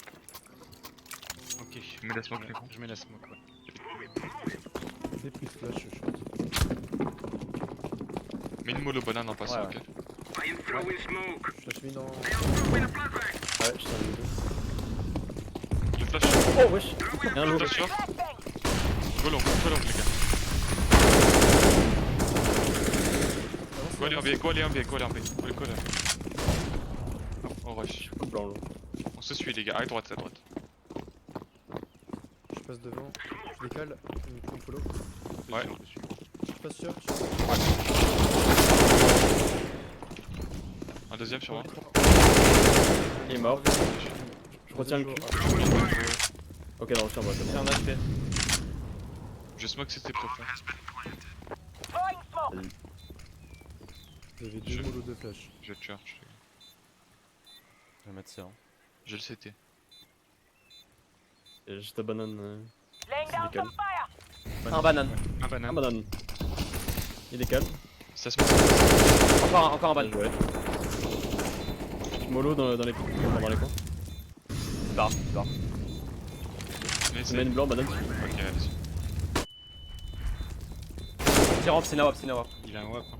[SPEAKER 1] Ok.
[SPEAKER 5] Je mets la smoke, les gars.
[SPEAKER 1] Je mets la smoke, ouais.
[SPEAKER 2] B plus flash, je short.
[SPEAKER 5] Mets une mollo banane en passant,
[SPEAKER 3] Ouais,
[SPEAKER 5] ok?
[SPEAKER 2] Flash mid en.
[SPEAKER 4] Ouais, je t'en ai deux.
[SPEAKER 5] Je flash.
[SPEAKER 4] Oh wesh. Y'a un
[SPEAKER 5] Je
[SPEAKER 4] lourd.
[SPEAKER 5] flash short. Go long, les gars. Go aller en B, go aller en B. Go aller en B. On rush.
[SPEAKER 4] Blanc lourd.
[SPEAKER 5] On se suit, les gars. À droite.
[SPEAKER 2] Je passe devant. Je décale. Une pompe follow.
[SPEAKER 5] Ouais.
[SPEAKER 2] Je passe church.
[SPEAKER 5] Un deuxième sur moi.
[SPEAKER 4] Il est mort. Je retiens le cul. Ok, non, retiens moi, c'est
[SPEAKER 3] C'est
[SPEAKER 4] bon.
[SPEAKER 3] un HP.
[SPEAKER 5] Je smoke, c'était profond.
[SPEAKER 2] Vous avez 2
[SPEAKER 5] Je-
[SPEAKER 2] molos de flash.
[SPEAKER 5] Je church.
[SPEAKER 3] Je vais mettre ça. Hein.
[SPEAKER 5] J'ai le CT.
[SPEAKER 4] Et je t'abandonne. C'est décale.
[SPEAKER 3] Un banane.
[SPEAKER 5] Un
[SPEAKER 4] Ah,
[SPEAKER 5] banane.
[SPEAKER 4] banane. Il décale.
[SPEAKER 5] Ça se met.
[SPEAKER 3] Encore un
[SPEAKER 4] Bien
[SPEAKER 3] banane.
[SPEAKER 4] joué. Mollo dans les coins.
[SPEAKER 3] C'est barre, c'est barre.
[SPEAKER 5] Mais
[SPEAKER 4] C'est main blanc, banane.
[SPEAKER 5] Ok, vas-y.
[SPEAKER 3] Tire off, c'est nawap, c'est nawap.
[SPEAKER 5] Il a un wap. Hein.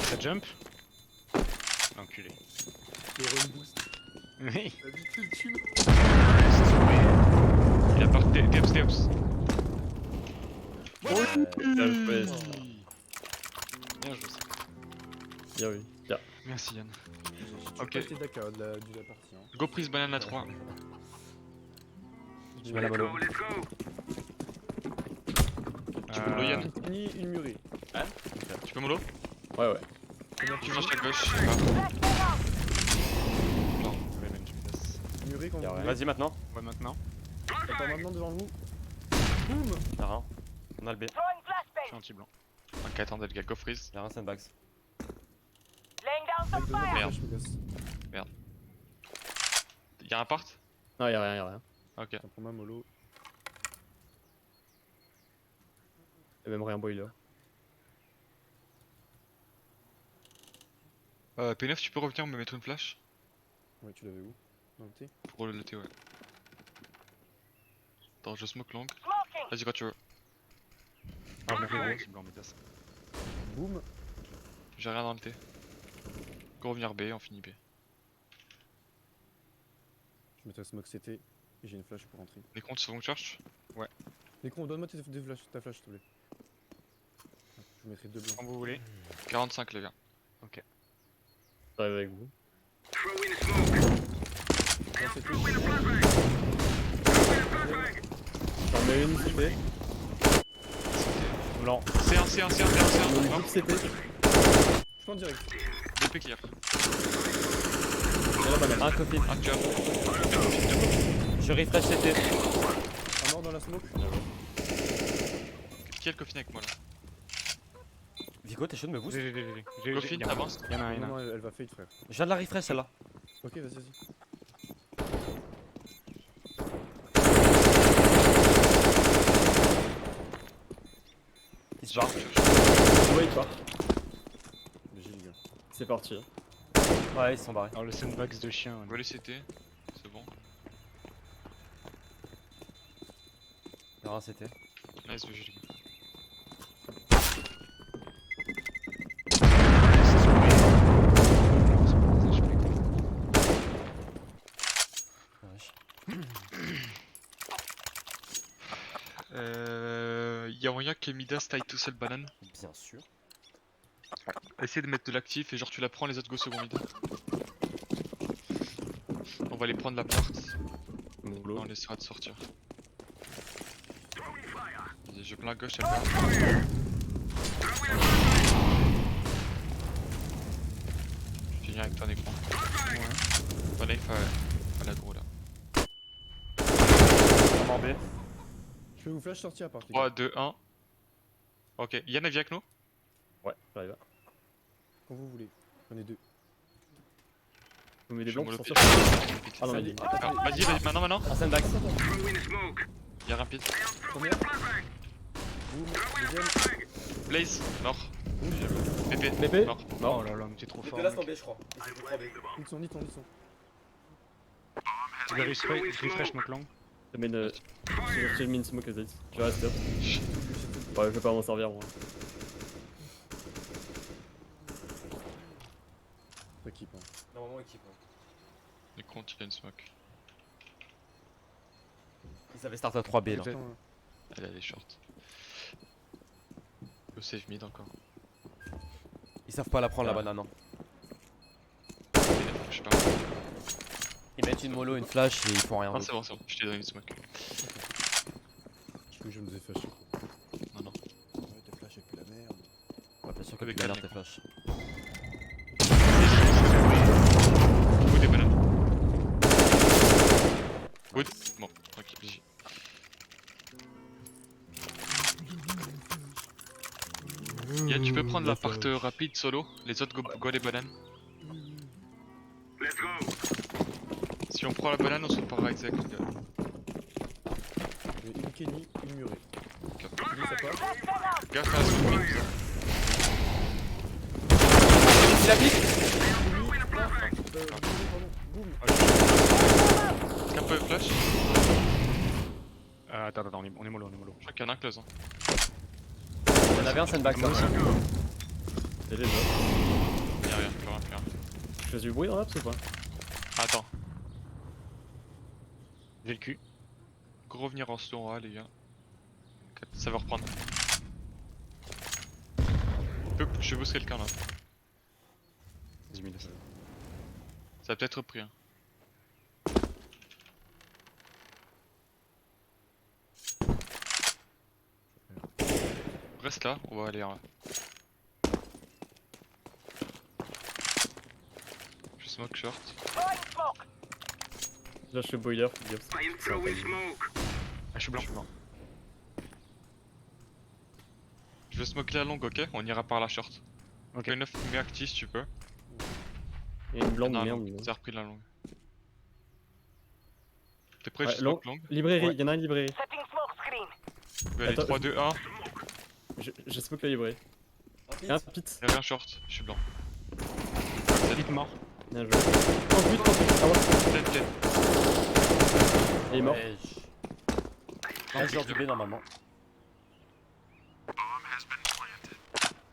[SPEAKER 5] Ça jump. L'enculé.
[SPEAKER 2] Le run boost.
[SPEAKER 5] Oui.
[SPEAKER 2] T'as vite le tue.
[SPEAKER 5] Il a part Deops, Deops.
[SPEAKER 4] Bien joué.
[SPEAKER 5] Bien joué ça.
[SPEAKER 4] Bien oui. Bien.
[SPEAKER 5] Merci Yann.
[SPEAKER 2] Ok.
[SPEAKER 5] Ok.
[SPEAKER 2] J'étais d'accord de la partie. Hein.
[SPEAKER 5] Go prise banane à 3.
[SPEAKER 3] Je mets la mollo.
[SPEAKER 5] Tu peux mollo Yann?
[SPEAKER 2] Ni une murée.
[SPEAKER 5] Tu peux mollo?
[SPEAKER 4] Ouais, ouais.
[SPEAKER 5] Tu flanches à gauche. Non, ouais, même tu me laisses.
[SPEAKER 2] Murée quand vous
[SPEAKER 4] Y'a
[SPEAKER 2] voulez.
[SPEAKER 3] Vas-y maintenant.
[SPEAKER 5] Ouais, maintenant.
[SPEAKER 2] Attends, maintenant devant vous. Boum.
[SPEAKER 3] Y'a rien. On a le B.
[SPEAKER 5] Je suis anti-blanc. Ok, attendez, le gars, go freeze.
[SPEAKER 3] Y'a rien, sandbags.
[SPEAKER 2] Avec deux autres,
[SPEAKER 5] Merde.
[SPEAKER 2] je me casse.
[SPEAKER 5] Y'a un part?
[SPEAKER 4] Non, y'a rien, y'a rien.
[SPEAKER 5] Ok.
[SPEAKER 2] Ça prend ma mollo.
[SPEAKER 4] Y'a même rien boiler.
[SPEAKER 5] P9, tu peux revenir me mettre une flash?
[SPEAKER 2] Ouais, tu l'avais où? Dans le T.
[SPEAKER 5] Pour le T, ouais. Attends, je smoke long. Vas-y, quand tu veux. Ah, bon, c'est blanc, mais t'as ça.
[SPEAKER 2] Boum.
[SPEAKER 5] J'ai rien dans le T. Go revenir B, on finit B.
[SPEAKER 2] Je mettrai smoke CT et j'ai une flash pour rentrer.
[SPEAKER 5] Les comptes se vont church?
[SPEAKER 2] Nécron, donne-moi ta flash s'il te plaît. Je mettrai deux blancs.
[SPEAKER 5] Quand vous voulez. 45 les gars.
[SPEAKER 4] J'arrive avec vous.
[SPEAKER 2] Non, CT.
[SPEAKER 4] J'en mets une, CP.
[SPEAKER 3] Blanc.
[SPEAKER 5] C1, C1, C1, C1,
[SPEAKER 4] Mollo
[SPEAKER 5] C1.
[SPEAKER 4] toute CP.
[SPEAKER 2] Je prends direct.
[SPEAKER 5] DP clear.
[SPEAKER 4] Y'a la banane.
[SPEAKER 3] Un coffin.
[SPEAKER 5] Un jump.
[SPEAKER 3] Je refresh CT.
[SPEAKER 2] Un mort dans la smoke.
[SPEAKER 5] Qui a le coffin avec moi là?
[SPEAKER 3] Vico, t'es chaud de me boost?
[SPEAKER 5] Coffin, t'avances?
[SPEAKER 1] Y'en a un,
[SPEAKER 2] Non, non, elle va fade, frère.
[SPEAKER 3] Je viens de la refresh celle-là.
[SPEAKER 2] Ok, vas-y.
[SPEAKER 3] Il se barre.
[SPEAKER 4] Ouais, il part.
[SPEAKER 2] GG, les gars.
[SPEAKER 4] C'est parti.
[SPEAKER 3] Ouais, ils sont barrés.
[SPEAKER 1] Alors le sandbox de chien.
[SPEAKER 5] On va les CT. C'est bon.
[SPEAKER 3] Y'a rien, CT.
[SPEAKER 5] Nice, GG les gars. Y'a moyen que Midas taille tout seul banane.
[SPEAKER 3] Bien sûr.
[SPEAKER 5] Essaye de mettre de l'actif et genre tu la prends les autres go second mid. On va les prendre la porte.
[SPEAKER 4] Mollo.
[SPEAKER 5] On essaiera de sortir. Vas-y, je plein à gauche, elle part. Je finis avec ton écran. Ouais. Ton life à l'agro là.
[SPEAKER 3] En B.
[SPEAKER 2] Je vais vous flash sortir à part. les gars.
[SPEAKER 5] 3, 2, 1. Ok, Yann vient avec nous?
[SPEAKER 4] Ouais, j'arrive.
[SPEAKER 2] Quand vous voulez. J'en ai deux.
[SPEAKER 4] Vous mettez des
[SPEAKER 5] Je
[SPEAKER 4] blancs
[SPEAKER 5] me
[SPEAKER 4] pour
[SPEAKER 5] le
[SPEAKER 4] sortir.
[SPEAKER 5] pitch.
[SPEAKER 4] Ah non,
[SPEAKER 2] Allez.
[SPEAKER 4] il
[SPEAKER 5] Ah, vas-y, vas-y, maintenant.
[SPEAKER 3] Un sandbags.
[SPEAKER 5] Y'a rapide.
[SPEAKER 2] Première. Boum. Deuxième.
[SPEAKER 5] Blaze, mort. Pépé,
[SPEAKER 4] BP.
[SPEAKER 5] mort.
[SPEAKER 4] Non.
[SPEAKER 1] Oh là là, mais t'es trop fort.
[SPEAKER 3] B, je crois.
[SPEAKER 2] Ils sont.
[SPEAKER 1] Tu veux refresh mon long?
[SPEAKER 4] Je mets une. J'ai mis une smoke as it. Je reste up. Ouais, je vais pas m'en servir moi.
[SPEAKER 2] Équipe. Hein.
[SPEAKER 3] Normalement, équipe.
[SPEAKER 5] Les comptes, il y a une smoke.
[SPEAKER 3] Ils avaient start à 3B là.
[SPEAKER 1] Peut-être.
[SPEAKER 2] Attends,
[SPEAKER 5] Elle a des shorts. Go save mid encore.
[SPEAKER 3] Ils savent pas la prendre la
[SPEAKER 4] Ah.
[SPEAKER 3] banane. Hein.
[SPEAKER 5] Je sais pas.
[SPEAKER 3] Ils mettent une mollo, une flash et ils font rien.
[SPEAKER 5] Ah, c'est bon, je t'ai donné une smoke.
[SPEAKER 2] je crois que je me faisais flasher.
[SPEAKER 5] Non, non.
[SPEAKER 2] Ouais, t'es flash et puis la merde.
[SPEAKER 3] Ouais, bien sûr que
[SPEAKER 5] Avec
[SPEAKER 3] tu
[SPEAKER 5] la
[SPEAKER 3] tes flash.
[SPEAKER 5] Good des bananes. Good. Bon, tranquille, GG. Yann, tu peux prendre la part rapide solo, les autres go les bananes. Si on prend la banane, on se reparlera avec Zach.
[SPEAKER 2] Une Kenny, une Murray.
[SPEAKER 5] Ok.
[SPEAKER 2] Kenny, ça part.
[SPEAKER 5] Gaffe à la soupe.
[SPEAKER 3] Il a pique.
[SPEAKER 2] Murray, pardon. Boum.
[SPEAKER 5] Un peu de flash.
[SPEAKER 1] Attends, on est mollo,
[SPEAKER 5] Je crois qu'il y en a un close. Hein.
[SPEAKER 3] Il y en avait un sandbag ça.
[SPEAKER 4] Et les autres.
[SPEAKER 5] Y'a rien, plus rien, plus rien.
[SPEAKER 4] Je fais du bruit dans l'apps ou pas?
[SPEAKER 5] Attends,
[SPEAKER 1] J'ai le cul.
[SPEAKER 5] go revenir en slow A les gars. Ça va reprendre. Je boost quelqu'un là.
[SPEAKER 1] 10 000.
[SPEAKER 5] Ça a peut-être repris. Hein. Reste là, on va aller là. Je smoke short.
[SPEAKER 4] Là je fais boiler, gaffe.
[SPEAKER 1] Ah, je suis blanc.
[SPEAKER 5] Je vais smoke la longue, ok? On ira par la short.
[SPEAKER 1] Ok.
[SPEAKER 5] Fais 9 mets actif si tu peux.
[SPEAKER 4] Il y a une blonde
[SPEAKER 5] Non,
[SPEAKER 4] merde.
[SPEAKER 5] ça a repris la longue. T'es prêt?
[SPEAKER 4] Ouais,
[SPEAKER 5] Je smoke longue.
[SPEAKER 4] Librairie,
[SPEAKER 1] Ouais.
[SPEAKER 4] il y en a une librairie.
[SPEAKER 5] Je vais aller
[SPEAKER 4] Attends,
[SPEAKER 5] 3, 2, 1.
[SPEAKER 4] Je smoke la librairie. Un pit.
[SPEAKER 5] Y'a rien short, je suis blanc.
[SPEAKER 1] Vite mort.
[SPEAKER 4] Bien joué. Oh pit, ah ouais.
[SPEAKER 5] Tête, tête.
[SPEAKER 4] Et il est mort.
[SPEAKER 3] Ouais, un joueur du B normalement.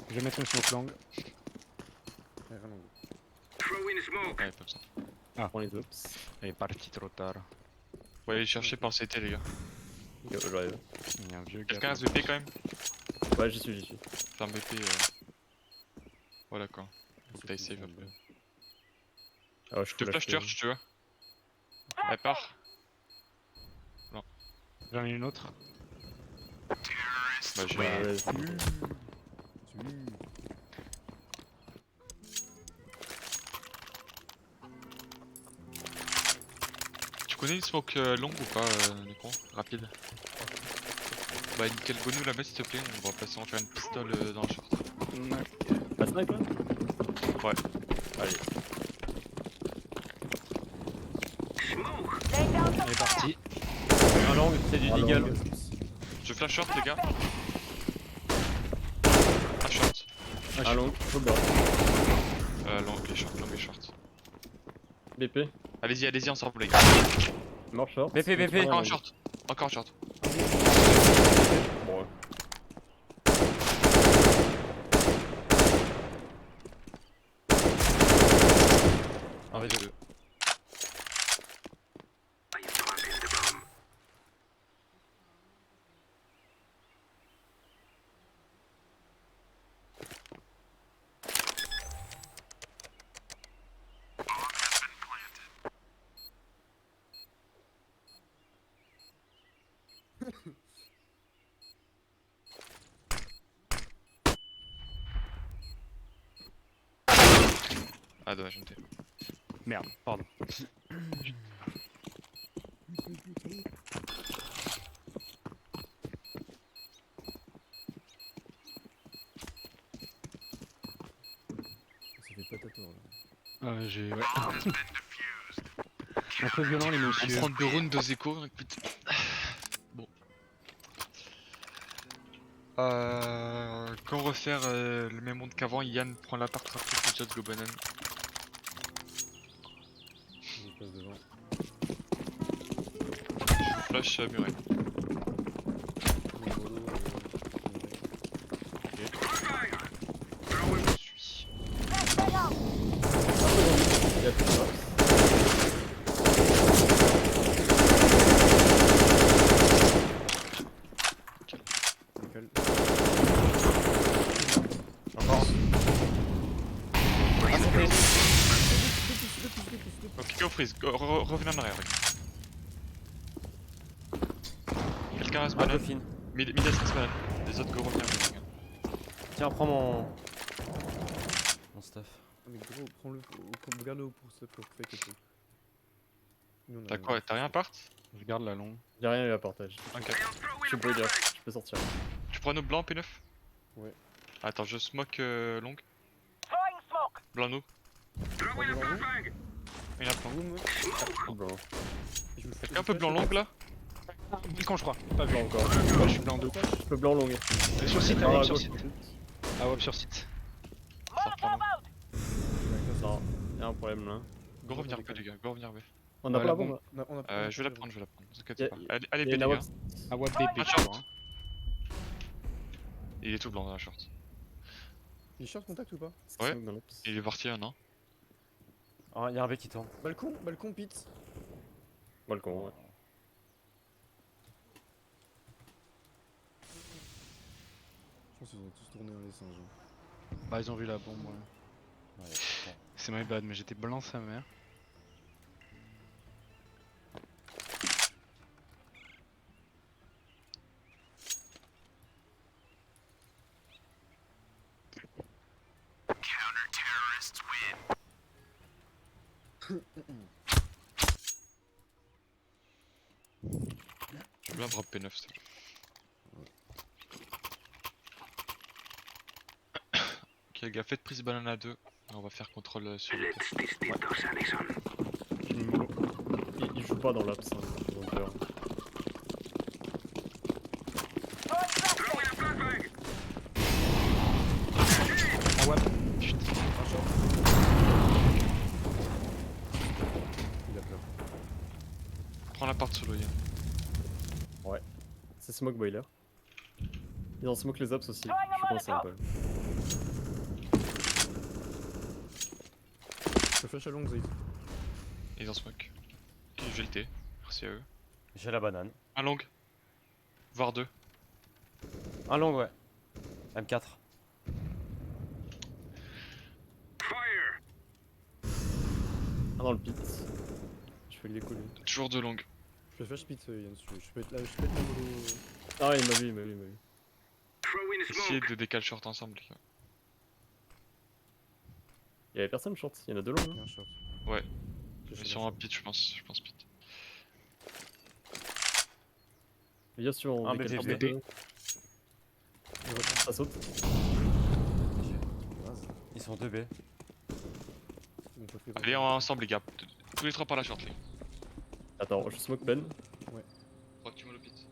[SPEAKER 1] Je vais mettre une smoke long.
[SPEAKER 2] Ouais, vraiment.
[SPEAKER 5] Ouais, comme ça.
[SPEAKER 4] Je prends les ops.
[SPEAKER 1] Il est parti trop tard.
[SPEAKER 5] Faut aller chercher par CT les gars.
[SPEAKER 4] Yo, j'arrive.
[SPEAKER 1] Il y a un vieux gars.
[SPEAKER 5] Quelqu'un a ce BP quand même?
[SPEAKER 4] Ouais, j'y suis, j'y suis.
[SPEAKER 5] T'as un BP voilà quoi. T'as save un peu.
[SPEAKER 4] Ah ouais, je
[SPEAKER 5] Je te
[SPEAKER 4] fous
[SPEAKER 5] flash
[SPEAKER 4] l'acheter.
[SPEAKER 5] church tu veux? Elle part.
[SPEAKER 1] J'en ai une autre.
[SPEAKER 5] Bah j'ai...
[SPEAKER 4] Ouais, ouais,
[SPEAKER 5] Tu connais une smoke longue ou pas Nico? Rapide. Bah nickel Bono là-bas s'il te plaît, on va passer en faire une pistole dans le short.
[SPEAKER 4] Pas snipe là?
[SPEAKER 5] Ouais.
[SPEAKER 4] Allez.
[SPEAKER 1] Il est parti.
[SPEAKER 3] Un long, c'est du deagle.
[SPEAKER 5] Je flash short les gars. Ah short.
[SPEAKER 4] Un long, faut bord.
[SPEAKER 5] Long et short, long et short.
[SPEAKER 4] BP.
[SPEAKER 5] Allez-y, allez-y ensemble les gars.
[SPEAKER 4] Mort short.
[SPEAKER 3] BP, BP.
[SPEAKER 5] Encore un short. Encore un short.
[SPEAKER 4] Bon, ouais.
[SPEAKER 5] Un V2. Ah dommage, je me tais.
[SPEAKER 1] Merde, pardon.
[SPEAKER 2] Ça fait patato là.
[SPEAKER 1] J'ai. Ouais. Un peu violent les
[SPEAKER 5] On
[SPEAKER 1] messieurs.
[SPEAKER 5] prend 2 rounds, 2 échos, écoute. Bon. Quand refaire le même monde qu'avant, Yann prend l'appart rapide, le jet go banane.
[SPEAKER 2] Je passe devant.
[SPEAKER 5] Je flash Muret.
[SPEAKER 2] Mon mono,
[SPEAKER 5] Je suis.
[SPEAKER 4] Il y a plus de box.
[SPEAKER 2] nickel.
[SPEAKER 1] Encore.
[SPEAKER 5] Ok, go freeze, revenez en arrière. Quelqu'un reste
[SPEAKER 3] Un peu
[SPEAKER 5] banane.
[SPEAKER 3] fine.
[SPEAKER 5] Mid reste banane. Les autres go revenir. les gars.
[SPEAKER 3] Tiens, prends mon stuff.
[SPEAKER 2] Ah, mais gros, prends-le, regarde-le pour ce pour fake et tout. Nous, on a
[SPEAKER 5] T'as
[SPEAKER 2] rien.
[SPEAKER 5] quoi? T'as rien part?
[SPEAKER 1] Je garde la longue.
[SPEAKER 4] Y'a rien eu à partage.
[SPEAKER 5] Ok.
[SPEAKER 4] Je suis boiler, je peux sortir.
[SPEAKER 5] Tu prends nos blancs P9?
[SPEAKER 2] Ouais.
[SPEAKER 5] Attends, je smoke long. Blanc nous.
[SPEAKER 2] Prends devant vous.
[SPEAKER 5] Il y a un plan.
[SPEAKER 2] Boum.
[SPEAKER 4] Ah, blanc.
[SPEAKER 2] Et je vous fais
[SPEAKER 5] Quelqu'un peut blanc long là?
[SPEAKER 1] Quand je crois. Pas blanc encore.
[SPEAKER 2] Ah,
[SPEAKER 1] Moi je suis blanc de ouf.
[SPEAKER 4] Je peux blanc long.
[SPEAKER 1] Sur site,
[SPEAKER 4] Ah,
[SPEAKER 1] ah,
[SPEAKER 4] à
[SPEAKER 1] sur
[SPEAKER 4] gauche.
[SPEAKER 1] site. Ah ouais, sur site.
[SPEAKER 5] Ça reprend long.
[SPEAKER 4] Non, y'a un problème là.
[SPEAKER 5] Go revenir B les gars, go revenir B.
[SPEAKER 4] On a
[SPEAKER 1] Ouais,
[SPEAKER 4] pas la
[SPEAKER 1] la
[SPEAKER 4] bombe.
[SPEAKER 5] Je vais la prendre, ne vous inquiétez
[SPEAKER 4] Y'a-
[SPEAKER 5] pas. Allez B
[SPEAKER 4] Il y
[SPEAKER 5] les
[SPEAKER 4] a une
[SPEAKER 5] gars.
[SPEAKER 4] AWP.
[SPEAKER 1] Ah ouais, bébé,
[SPEAKER 5] Ah,
[SPEAKER 1] je
[SPEAKER 5] short.
[SPEAKER 1] crois. Hein.
[SPEAKER 5] Il est tout blanc dans la short.
[SPEAKER 2] Il est short contact ou pas?
[SPEAKER 5] Ouais.
[SPEAKER 4] Smoke dans l'ops.
[SPEAKER 5] Il est parti non?
[SPEAKER 3] Ah, y'a un B qui tourne.
[SPEAKER 2] Balcon, pit.
[SPEAKER 4] Balcon, ouais.
[SPEAKER 2] Je pense qu'ils ont tous tourné les singes.
[SPEAKER 1] Bah ils ont vu la bombe, ouais.
[SPEAKER 3] Ouais, y'a tout le temps.
[SPEAKER 1] C'est my bad, mais j'étais blanc sa mère.
[SPEAKER 5] Je veux bien drop P9 s'il te plaît. Ok les gars, faites prise banane à 2. On va faire contrôle sur le test.
[SPEAKER 4] Il joue pas dans l'ops. Hein, donc,
[SPEAKER 1] Ah ouais, putain.
[SPEAKER 2] Un short. Il a peur.
[SPEAKER 5] Prends la part solo Yann.
[SPEAKER 4] c'est smoke boiler. Ils ont smoke les ops aussi. Je pense un peu.
[SPEAKER 2] Je flash à long, Zaid.
[SPEAKER 5] Ils ont smoke. Ok, j'ai le T. Merci à eux.
[SPEAKER 3] J'ai la banane.
[SPEAKER 5] Un long. Voire 2.
[SPEAKER 3] Un long, ouais. M4.
[SPEAKER 4] Ah dans le pit. Je fais le décoller.
[SPEAKER 5] Toujours 2 longues.
[SPEAKER 2] Je fais flash pit, Yann, si tu veux. Je peux être là, je peux être là, mollo.
[SPEAKER 4] Ah il m'a vu, il m'a vu, il m'a vu.
[SPEAKER 5] Essayez de décaler short ensemble les gars.
[SPEAKER 4] Y'avait personne short, il y en a deux longs.
[SPEAKER 2] Il y a
[SPEAKER 4] Hein.
[SPEAKER 2] un short.
[SPEAKER 5] Ouais.
[SPEAKER 2] Je
[SPEAKER 5] Mais
[SPEAKER 2] fais
[SPEAKER 5] sur
[SPEAKER 2] un
[SPEAKER 5] un
[SPEAKER 2] short.
[SPEAKER 5] pit je pense. Je pense pit.
[SPEAKER 4] Les gars, si on
[SPEAKER 3] Un
[SPEAKER 4] décale
[SPEAKER 3] BB.
[SPEAKER 4] un peu, ça saute.
[SPEAKER 2] Vas-y.
[SPEAKER 3] Ils sont 2B.
[SPEAKER 2] Ils m'ont pas fait
[SPEAKER 5] Allez ensemble les gars. Tous les trois par la short les gars.
[SPEAKER 4] Attends, je smoke Ben.
[SPEAKER 5] Crois que tu me le pit.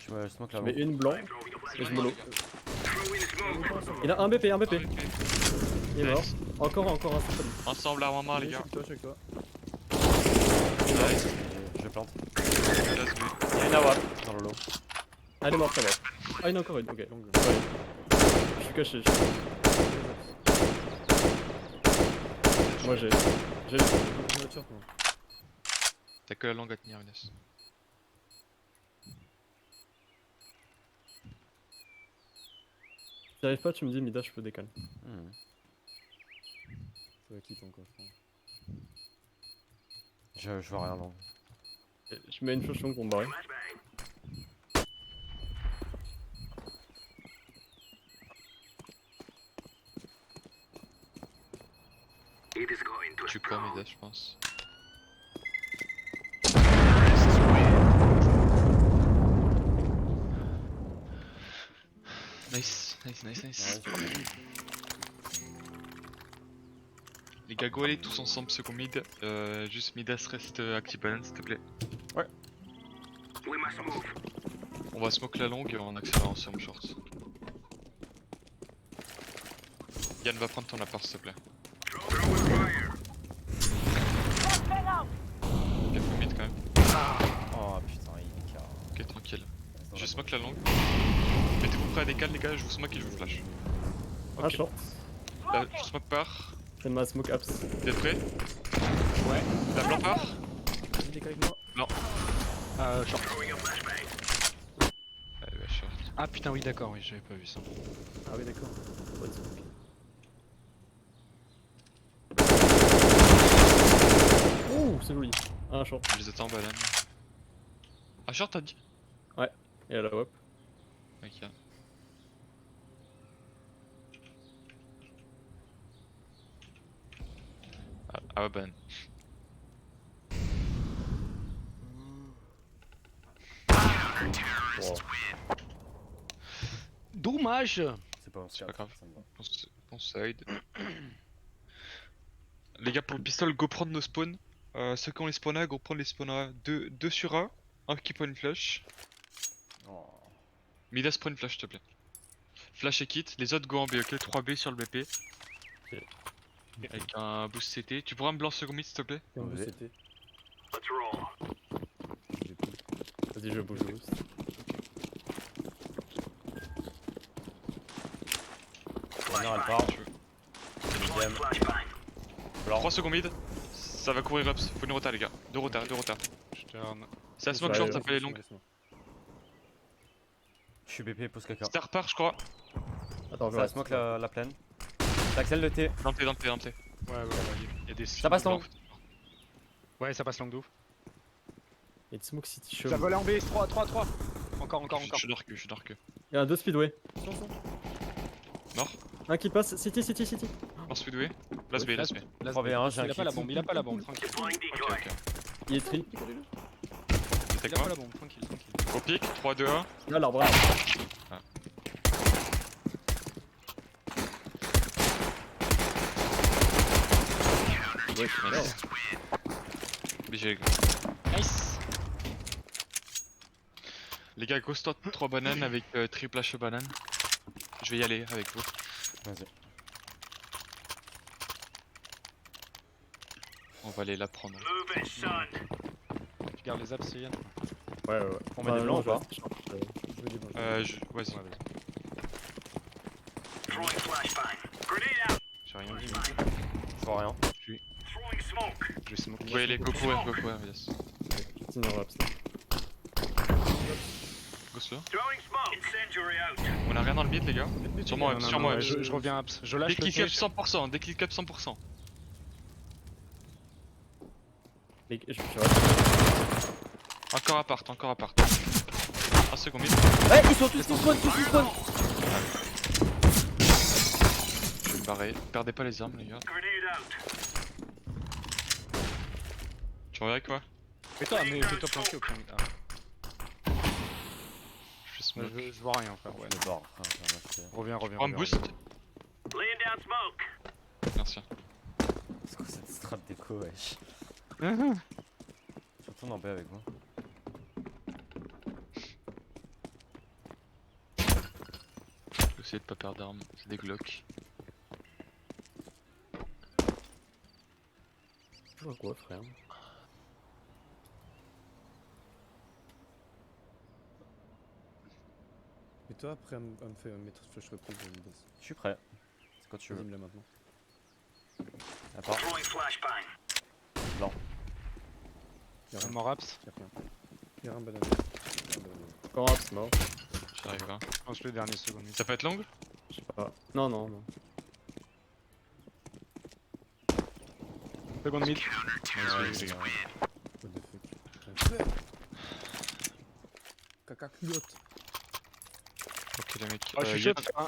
[SPEAKER 3] Je smoke
[SPEAKER 4] Je
[SPEAKER 3] là.
[SPEAKER 4] mets une blanc et je mollo.
[SPEAKER 5] Les
[SPEAKER 4] Il a un BP, un BP.
[SPEAKER 5] gars.
[SPEAKER 4] Il est mort.
[SPEAKER 5] Nice.
[SPEAKER 4] Encore un seul.
[SPEAKER 5] Ensemble à main les
[SPEAKER 2] Je
[SPEAKER 5] gars.
[SPEAKER 2] suis avec toi,
[SPEAKER 5] Nice.
[SPEAKER 3] Je plante.
[SPEAKER 5] Let's go.
[SPEAKER 3] Il y a une AWP dans le lot.
[SPEAKER 4] Ah, elle est morte, ça va. Ah, il y en a encore une, ok. Donc, ouais. Je suis caché. Moi j'ai.
[SPEAKER 2] Je vais être short, moi.
[SPEAKER 5] T'as que la langue à tenir Inès.
[SPEAKER 4] Si t'arrives pas, tu me dis Mida, je peux décaler.
[SPEAKER 3] Hmm.
[SPEAKER 2] Ça va quitter encore, je crois.
[SPEAKER 3] Je vois rien long.
[SPEAKER 4] Et je mets une flèche longue pour me barrer.
[SPEAKER 5] Tu quoi Midas je pense. Nice. Les gars, go allez tous ensemble second mid. Juste Midas reste active balance s'il te plaît.
[SPEAKER 3] Ouais.
[SPEAKER 5] On va smoke la longue et on accélère ensemble short. Yann va prendre ton appart s'il te plaît. Quelques mid quand même.
[SPEAKER 3] Oh putain, il est car.
[SPEAKER 5] Ok tranquille. Je smoke la longue. Mettez-vous prêts à décaler les gars, je vous smoke et je vous flash.
[SPEAKER 4] Ah,
[SPEAKER 5] Ok.
[SPEAKER 4] short.
[SPEAKER 5] La smoke part.
[SPEAKER 4] C'est ma smoke apps.
[SPEAKER 5] Vous êtes prêts? Ouais. La blanc part.
[SPEAKER 2] Vas-y, décale avec moi.
[SPEAKER 1] Short.
[SPEAKER 5] Allez, ouais, short.
[SPEAKER 1] Ah putain, oui, d'accord, oui, j'avais pas vu ça.
[SPEAKER 4] Ah, oui, d'accord. Ouais, smoke. Ouh, c'est joli. Un short.
[SPEAKER 5] Je les attends en banane. Ah short t'as dit?
[SPEAKER 4] Et à la wop.
[SPEAKER 5] Ok. Ah ouais banane.
[SPEAKER 4] Wow.
[SPEAKER 1] Dommage.
[SPEAKER 3] C'est pas un
[SPEAKER 5] C'est pas grave.
[SPEAKER 3] ça me va.
[SPEAKER 5] Bon side. Les gars, pour le pistol, go prendre nos spawns. Ceux qui ont les spawn A, go prendre les spawn A. 2 sur A, un qui prend une flash.
[SPEAKER 3] Oh.
[SPEAKER 5] Midas prend une flash, s'il te plaît. Flash et kit, les autres go en B, ok? 3B sur le BP.
[SPEAKER 4] Ok.
[SPEAKER 5] Avec un boost CT. Tu pourras me blanc second mid, s'il te plaît?
[SPEAKER 2] Et en
[SPEAKER 3] Ouais.
[SPEAKER 2] plus, c'était.
[SPEAKER 4] Vas-y, je bouge juste.
[SPEAKER 3] Dernière, elle part. Deuxième.
[SPEAKER 5] 3 secondes mid. Ça va courir ups. Faut une rota, les gars. 2 rota, 2 rota.
[SPEAKER 1] Je turn.
[SPEAKER 5] C'est la smoke
[SPEAKER 4] Ouais,
[SPEAKER 5] short,
[SPEAKER 4] ouais,
[SPEAKER 5] ça peut aller longue.
[SPEAKER 3] Je suis BP, pose caca.
[SPEAKER 5] Star part, je crois.
[SPEAKER 4] Attends, je
[SPEAKER 3] Ça
[SPEAKER 4] reste.
[SPEAKER 3] smoke la plaine. T'accèles le T.
[SPEAKER 5] Dans le T, dans le T, dans le T.
[SPEAKER 1] Ouais, il y a des.
[SPEAKER 3] Ça passe long.
[SPEAKER 1] Ouais, ça passe long de ouf.
[SPEAKER 4] Et Smoke City Show.
[SPEAKER 1] Ça vole en B, 3. Encore.
[SPEAKER 5] Je suis dark, je suis dark.
[SPEAKER 4] Il y a un 2 speedway.
[SPEAKER 5] Mort.
[SPEAKER 4] Un qui passe. City.
[SPEAKER 5] Mort speedway. Last B, last B.
[SPEAKER 3] 3v1, j'ai un
[SPEAKER 1] Il a pas
[SPEAKER 3] kit.
[SPEAKER 1] la bombe, il a pas la bombe, tranquille.
[SPEAKER 5] Ok.
[SPEAKER 4] Il est tri.
[SPEAKER 5] T'es
[SPEAKER 1] Il
[SPEAKER 5] avec
[SPEAKER 1] a pas
[SPEAKER 5] moi?
[SPEAKER 1] la bombe, tranquille.
[SPEAKER 5] Au pic, 3, 2, 1.
[SPEAKER 4] Là, l'arbre. Là.
[SPEAKER 5] Ah.
[SPEAKER 4] Ouais, je suis
[SPEAKER 5] Nice. BG.
[SPEAKER 1] Nice.
[SPEAKER 5] Les gars, go start 3 bananes avec triple H banane. Je vais y aller avec vous.
[SPEAKER 3] Vas-y.
[SPEAKER 5] On va aller la prendre.
[SPEAKER 1] Tu gardes les apps, Yann.
[SPEAKER 4] Ouais.
[SPEAKER 3] On met des blancs ou pas?
[SPEAKER 2] Je veux des blancs.
[SPEAKER 5] Vas-y.
[SPEAKER 1] Ouais, vas-y. J'ai rien vu.
[SPEAKER 3] Je vois rien.
[SPEAKER 1] Je vais smoke.
[SPEAKER 5] Vous voyez les go courir, yes.
[SPEAKER 4] Je tiens raps.
[SPEAKER 5] Go slow. On a rien dans le mid, les gars. Sûrement,
[SPEAKER 1] Non,
[SPEAKER 5] sûrement.
[SPEAKER 1] ouais, je reviens apps. Je lâche le
[SPEAKER 5] Déclic up
[SPEAKER 1] stage.
[SPEAKER 5] 100%, déclic up 100%.
[SPEAKER 4] Et je suis
[SPEAKER 5] Encore appart. Un second mid.
[SPEAKER 3] Ouais, ils sont tous spawn,
[SPEAKER 5] Je vais me barrer. Perdez pas les armes, les gars. Tu reviens avec moi?
[SPEAKER 1] Fais-toi planquer au premier.
[SPEAKER 5] Je fais smoke.
[SPEAKER 1] Je vois rien, frère. Ouais.
[SPEAKER 3] Le bord. Ah, ça va marcher.
[SPEAKER 1] Reviens.
[SPEAKER 5] Prends un boost. Merci.
[SPEAKER 3] C'est quoi cette strat déco, wesh? Je retourne en B avec moi.
[SPEAKER 5] Je vais essayer de pas perdre d'armes. C'est des Glock.
[SPEAKER 4] Tu vois quoi, frère?
[SPEAKER 2] Et toi, après, à me faire mettre flash reprise,
[SPEAKER 3] Je suis prêt. C'est quand tu veux.
[SPEAKER 2] vas-y, me là maintenant.
[SPEAKER 3] À part. Blanc.
[SPEAKER 2] Y'a rien.
[SPEAKER 1] Mort apps.
[SPEAKER 2] Y'a rien. Y'a rien, banane.
[SPEAKER 4] Encore raps, mort.
[SPEAKER 5] J'arrive là.
[SPEAKER 1] Je pense le dernier second mid.
[SPEAKER 5] Ça peut être longue?
[SPEAKER 4] Je sais pas. Non.
[SPEAKER 1] Second mid.
[SPEAKER 3] Ouais, les gars.
[SPEAKER 2] What the fuck. Caca culotte.
[SPEAKER 5] Ok, les mecs.
[SPEAKER 1] Oh, je suis chaud de faire un.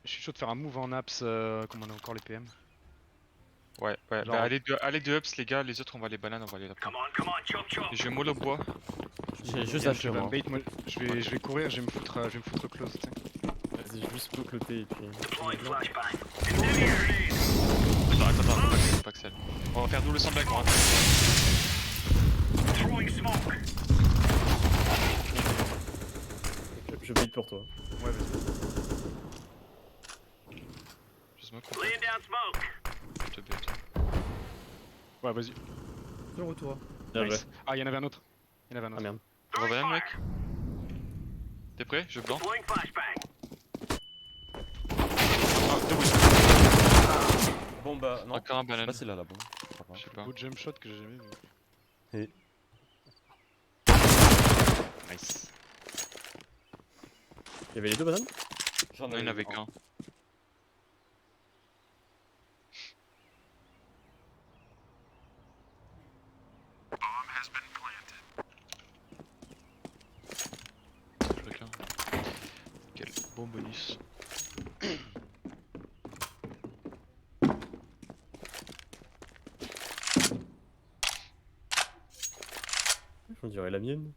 [SPEAKER 1] Je suis chaud de faire un move en apps comme on a encore les PM.
[SPEAKER 5] Ouais.
[SPEAKER 1] Genre-
[SPEAKER 5] Bah, allez de ups, les gars. Les autres, on va les bananes, on va les la prendre. Et je vais mollo bois.
[SPEAKER 3] J'ai juste
[SPEAKER 1] Yann,
[SPEAKER 3] lâché
[SPEAKER 1] tu vas
[SPEAKER 3] moi.
[SPEAKER 1] me bait, moi, je vais courir, je vais me foutre close, tu sais.
[SPEAKER 4] Vas-y, juste bloque le T et puis.
[SPEAKER 5] Attends, pas Axel. On va faire double sandbag, moi.
[SPEAKER 4] Je bait pour toi.
[SPEAKER 1] Ouais, vas-y.
[SPEAKER 5] Je smoke. Je te bait.
[SPEAKER 1] Ouais, vas-y.
[SPEAKER 2] Tiens, retour.
[SPEAKER 4] Bien joué.
[SPEAKER 1] Nice. Ah, y'en avait un autre. Y'en avait un
[SPEAKER 4] Ah
[SPEAKER 1] autre.
[SPEAKER 4] merde.
[SPEAKER 5] On va banane, mec. T'es prêt? Je blanc. Ah, deux boosts.
[SPEAKER 3] Bon bah non.
[SPEAKER 5] Encore un
[SPEAKER 3] Je sais
[SPEAKER 5] banane.
[SPEAKER 3] pas s'il a la bombe. Je crois pas.
[SPEAKER 5] Je sais pas.
[SPEAKER 1] Beau jump shot que j'ai jamais vu.
[SPEAKER 3] Et
[SPEAKER 1] Nice.
[SPEAKER 4] Il y avait les deux bananes?
[SPEAKER 3] j'en
[SPEAKER 5] Non, il y en avait qu'un. Chacun. Quel bon bonus.
[SPEAKER 4] On dirait la mienne.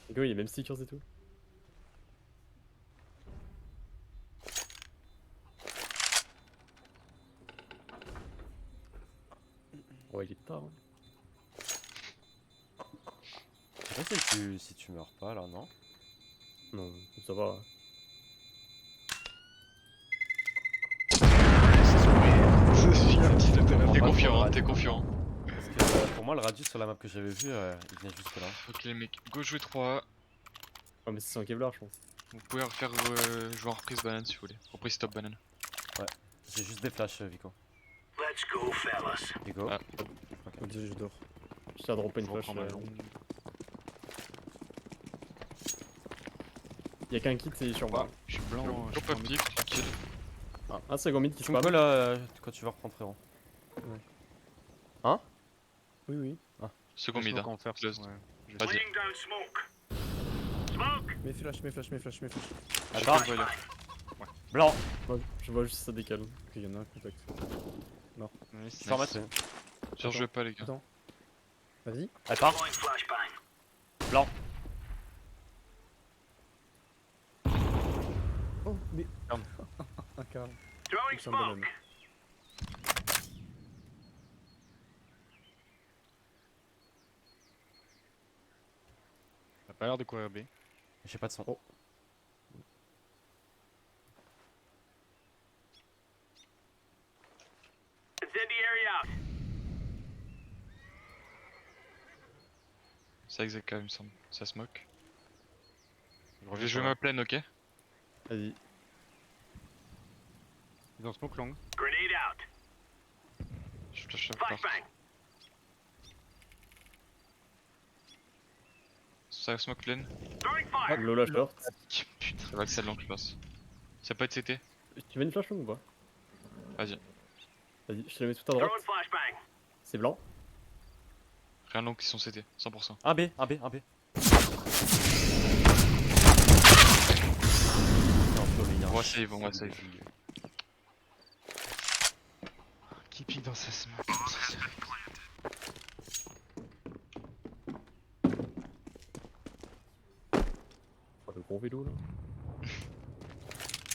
[SPEAKER 4] Et quoi, il y a même stickers et tout. Ouais, il est tard. Hein.
[SPEAKER 3] Je sais pas si tu meurs pas là, non?
[SPEAKER 4] Non, ça va.
[SPEAKER 5] T'es confiant, hein, t'es confiant.
[SPEAKER 3] Parce que pour moi, le radius sur la map que j'avais vu, il venait jusque là.
[SPEAKER 5] Ok les mecs, go jouer 3.
[SPEAKER 4] Ah, mais c'est un Kevlar, je pense.
[SPEAKER 5] Vous pouvez refaire jouer en reprise banane si vous voulez. Reprise top banane.
[SPEAKER 3] J'ai juste des flashs, Vico. Vico.
[SPEAKER 5] Ah.
[SPEAKER 2] Oh, désolé, je dors.
[SPEAKER 4] Je t'ai droppé une
[SPEAKER 5] Je
[SPEAKER 4] flash.
[SPEAKER 5] reprends ma longue.
[SPEAKER 4] Y'a qu'un kit, c'est sur moi.
[SPEAKER 1] Je suis blanc. je
[SPEAKER 5] Top
[SPEAKER 1] prends
[SPEAKER 5] up pick, tranquille.
[SPEAKER 4] Ah, c'est Gomit qui
[SPEAKER 3] Tu me
[SPEAKER 4] spawn.
[SPEAKER 3] colles quand tu vas reprendre, frérot.
[SPEAKER 2] Oui, oui.
[SPEAKER 5] Second mid, hein. Close. Vas-y.
[SPEAKER 2] Mes flashs, mes flashs, mes flashs, mes flashs.
[SPEAKER 5] J'ai
[SPEAKER 3] Attends.
[SPEAKER 5] fait le voler.
[SPEAKER 3] Blanc.
[SPEAKER 4] Je vois juste ça décale.
[SPEAKER 2] Ok, y'en a un contact.
[SPEAKER 1] Nice.
[SPEAKER 3] 100 mètres.
[SPEAKER 5] Surjouez pas les gars.
[SPEAKER 2] Attends. Vas-y.
[SPEAKER 3] Elle part. Blanc.
[SPEAKER 2] Oh, mais.
[SPEAKER 1] Carme.
[SPEAKER 2] Un carme. C'est un bonhomme.
[SPEAKER 1] T'as pas l'air de courir B.
[SPEAKER 3] J'ai pas de son.
[SPEAKER 2] Oh.
[SPEAKER 5] C'est exact, il me semble. Ça smoke. Je vais jouer ma plane, ok?
[SPEAKER 4] Vas-y.
[SPEAKER 1] Ils ont smoke long.
[SPEAKER 5] Je flash la part. Ça smoke plane.
[SPEAKER 4] Lola short.
[SPEAKER 5] Putain, ça va que c'est long que je passe. Ça peut être CT.
[SPEAKER 4] Tu veux une flash long ou pas?
[SPEAKER 5] Vas-y.
[SPEAKER 4] Vas-y, je te la mets tout à droite. C'est blanc.
[SPEAKER 5] Rien long qui sont CT, 100%.
[SPEAKER 3] Un B, un B, un B.
[SPEAKER 5] On va save, on va save.
[SPEAKER 1] Qui pique dans sa smoke?
[SPEAKER 4] Oh, le gros vélo là.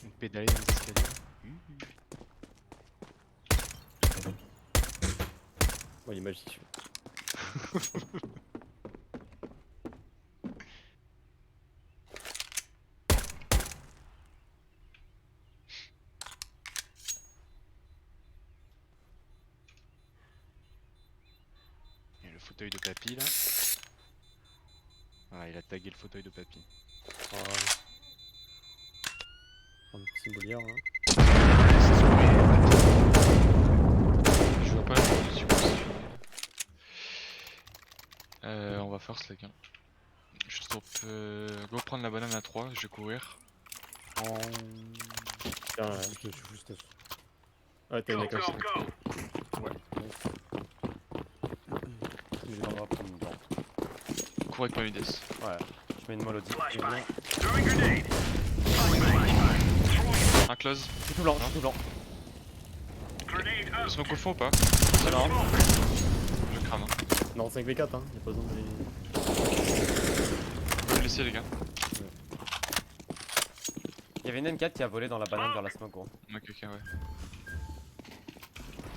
[SPEAKER 1] On pédale dans les escaliers.
[SPEAKER 4] Oh, il est magique.
[SPEAKER 1] Il y a le fauteuil de papy là. Ah, il a tagué le fauteuil de papy.
[SPEAKER 4] Ah. Un petit bouillard là.
[SPEAKER 5] Je vois pas la position. On va force les gars. Je stop. Go prendre la banane à 3, je vais courir.
[SPEAKER 4] Tiens,
[SPEAKER 2] Je suis full stuff.
[SPEAKER 4] ouais, t'as une école.
[SPEAKER 3] Je vais prendre une blanc.
[SPEAKER 5] Cours avec ma UDS.
[SPEAKER 3] Ouais. Je mets une molody.
[SPEAKER 5] Un close.
[SPEAKER 3] Je suis tout blanc, je suis tout blanc.
[SPEAKER 5] Le smoke au fond ou pas?
[SPEAKER 3] Alors,
[SPEAKER 5] Je crame. Hein.
[SPEAKER 4] Non, 5v4, hein. Y'a pas besoin de les.
[SPEAKER 5] Vous pouvez me laisser les gars.
[SPEAKER 3] il y avait une M4 qui a volé dans la banane vers la smoke, gros.
[SPEAKER 5] Ok, ok, ouais.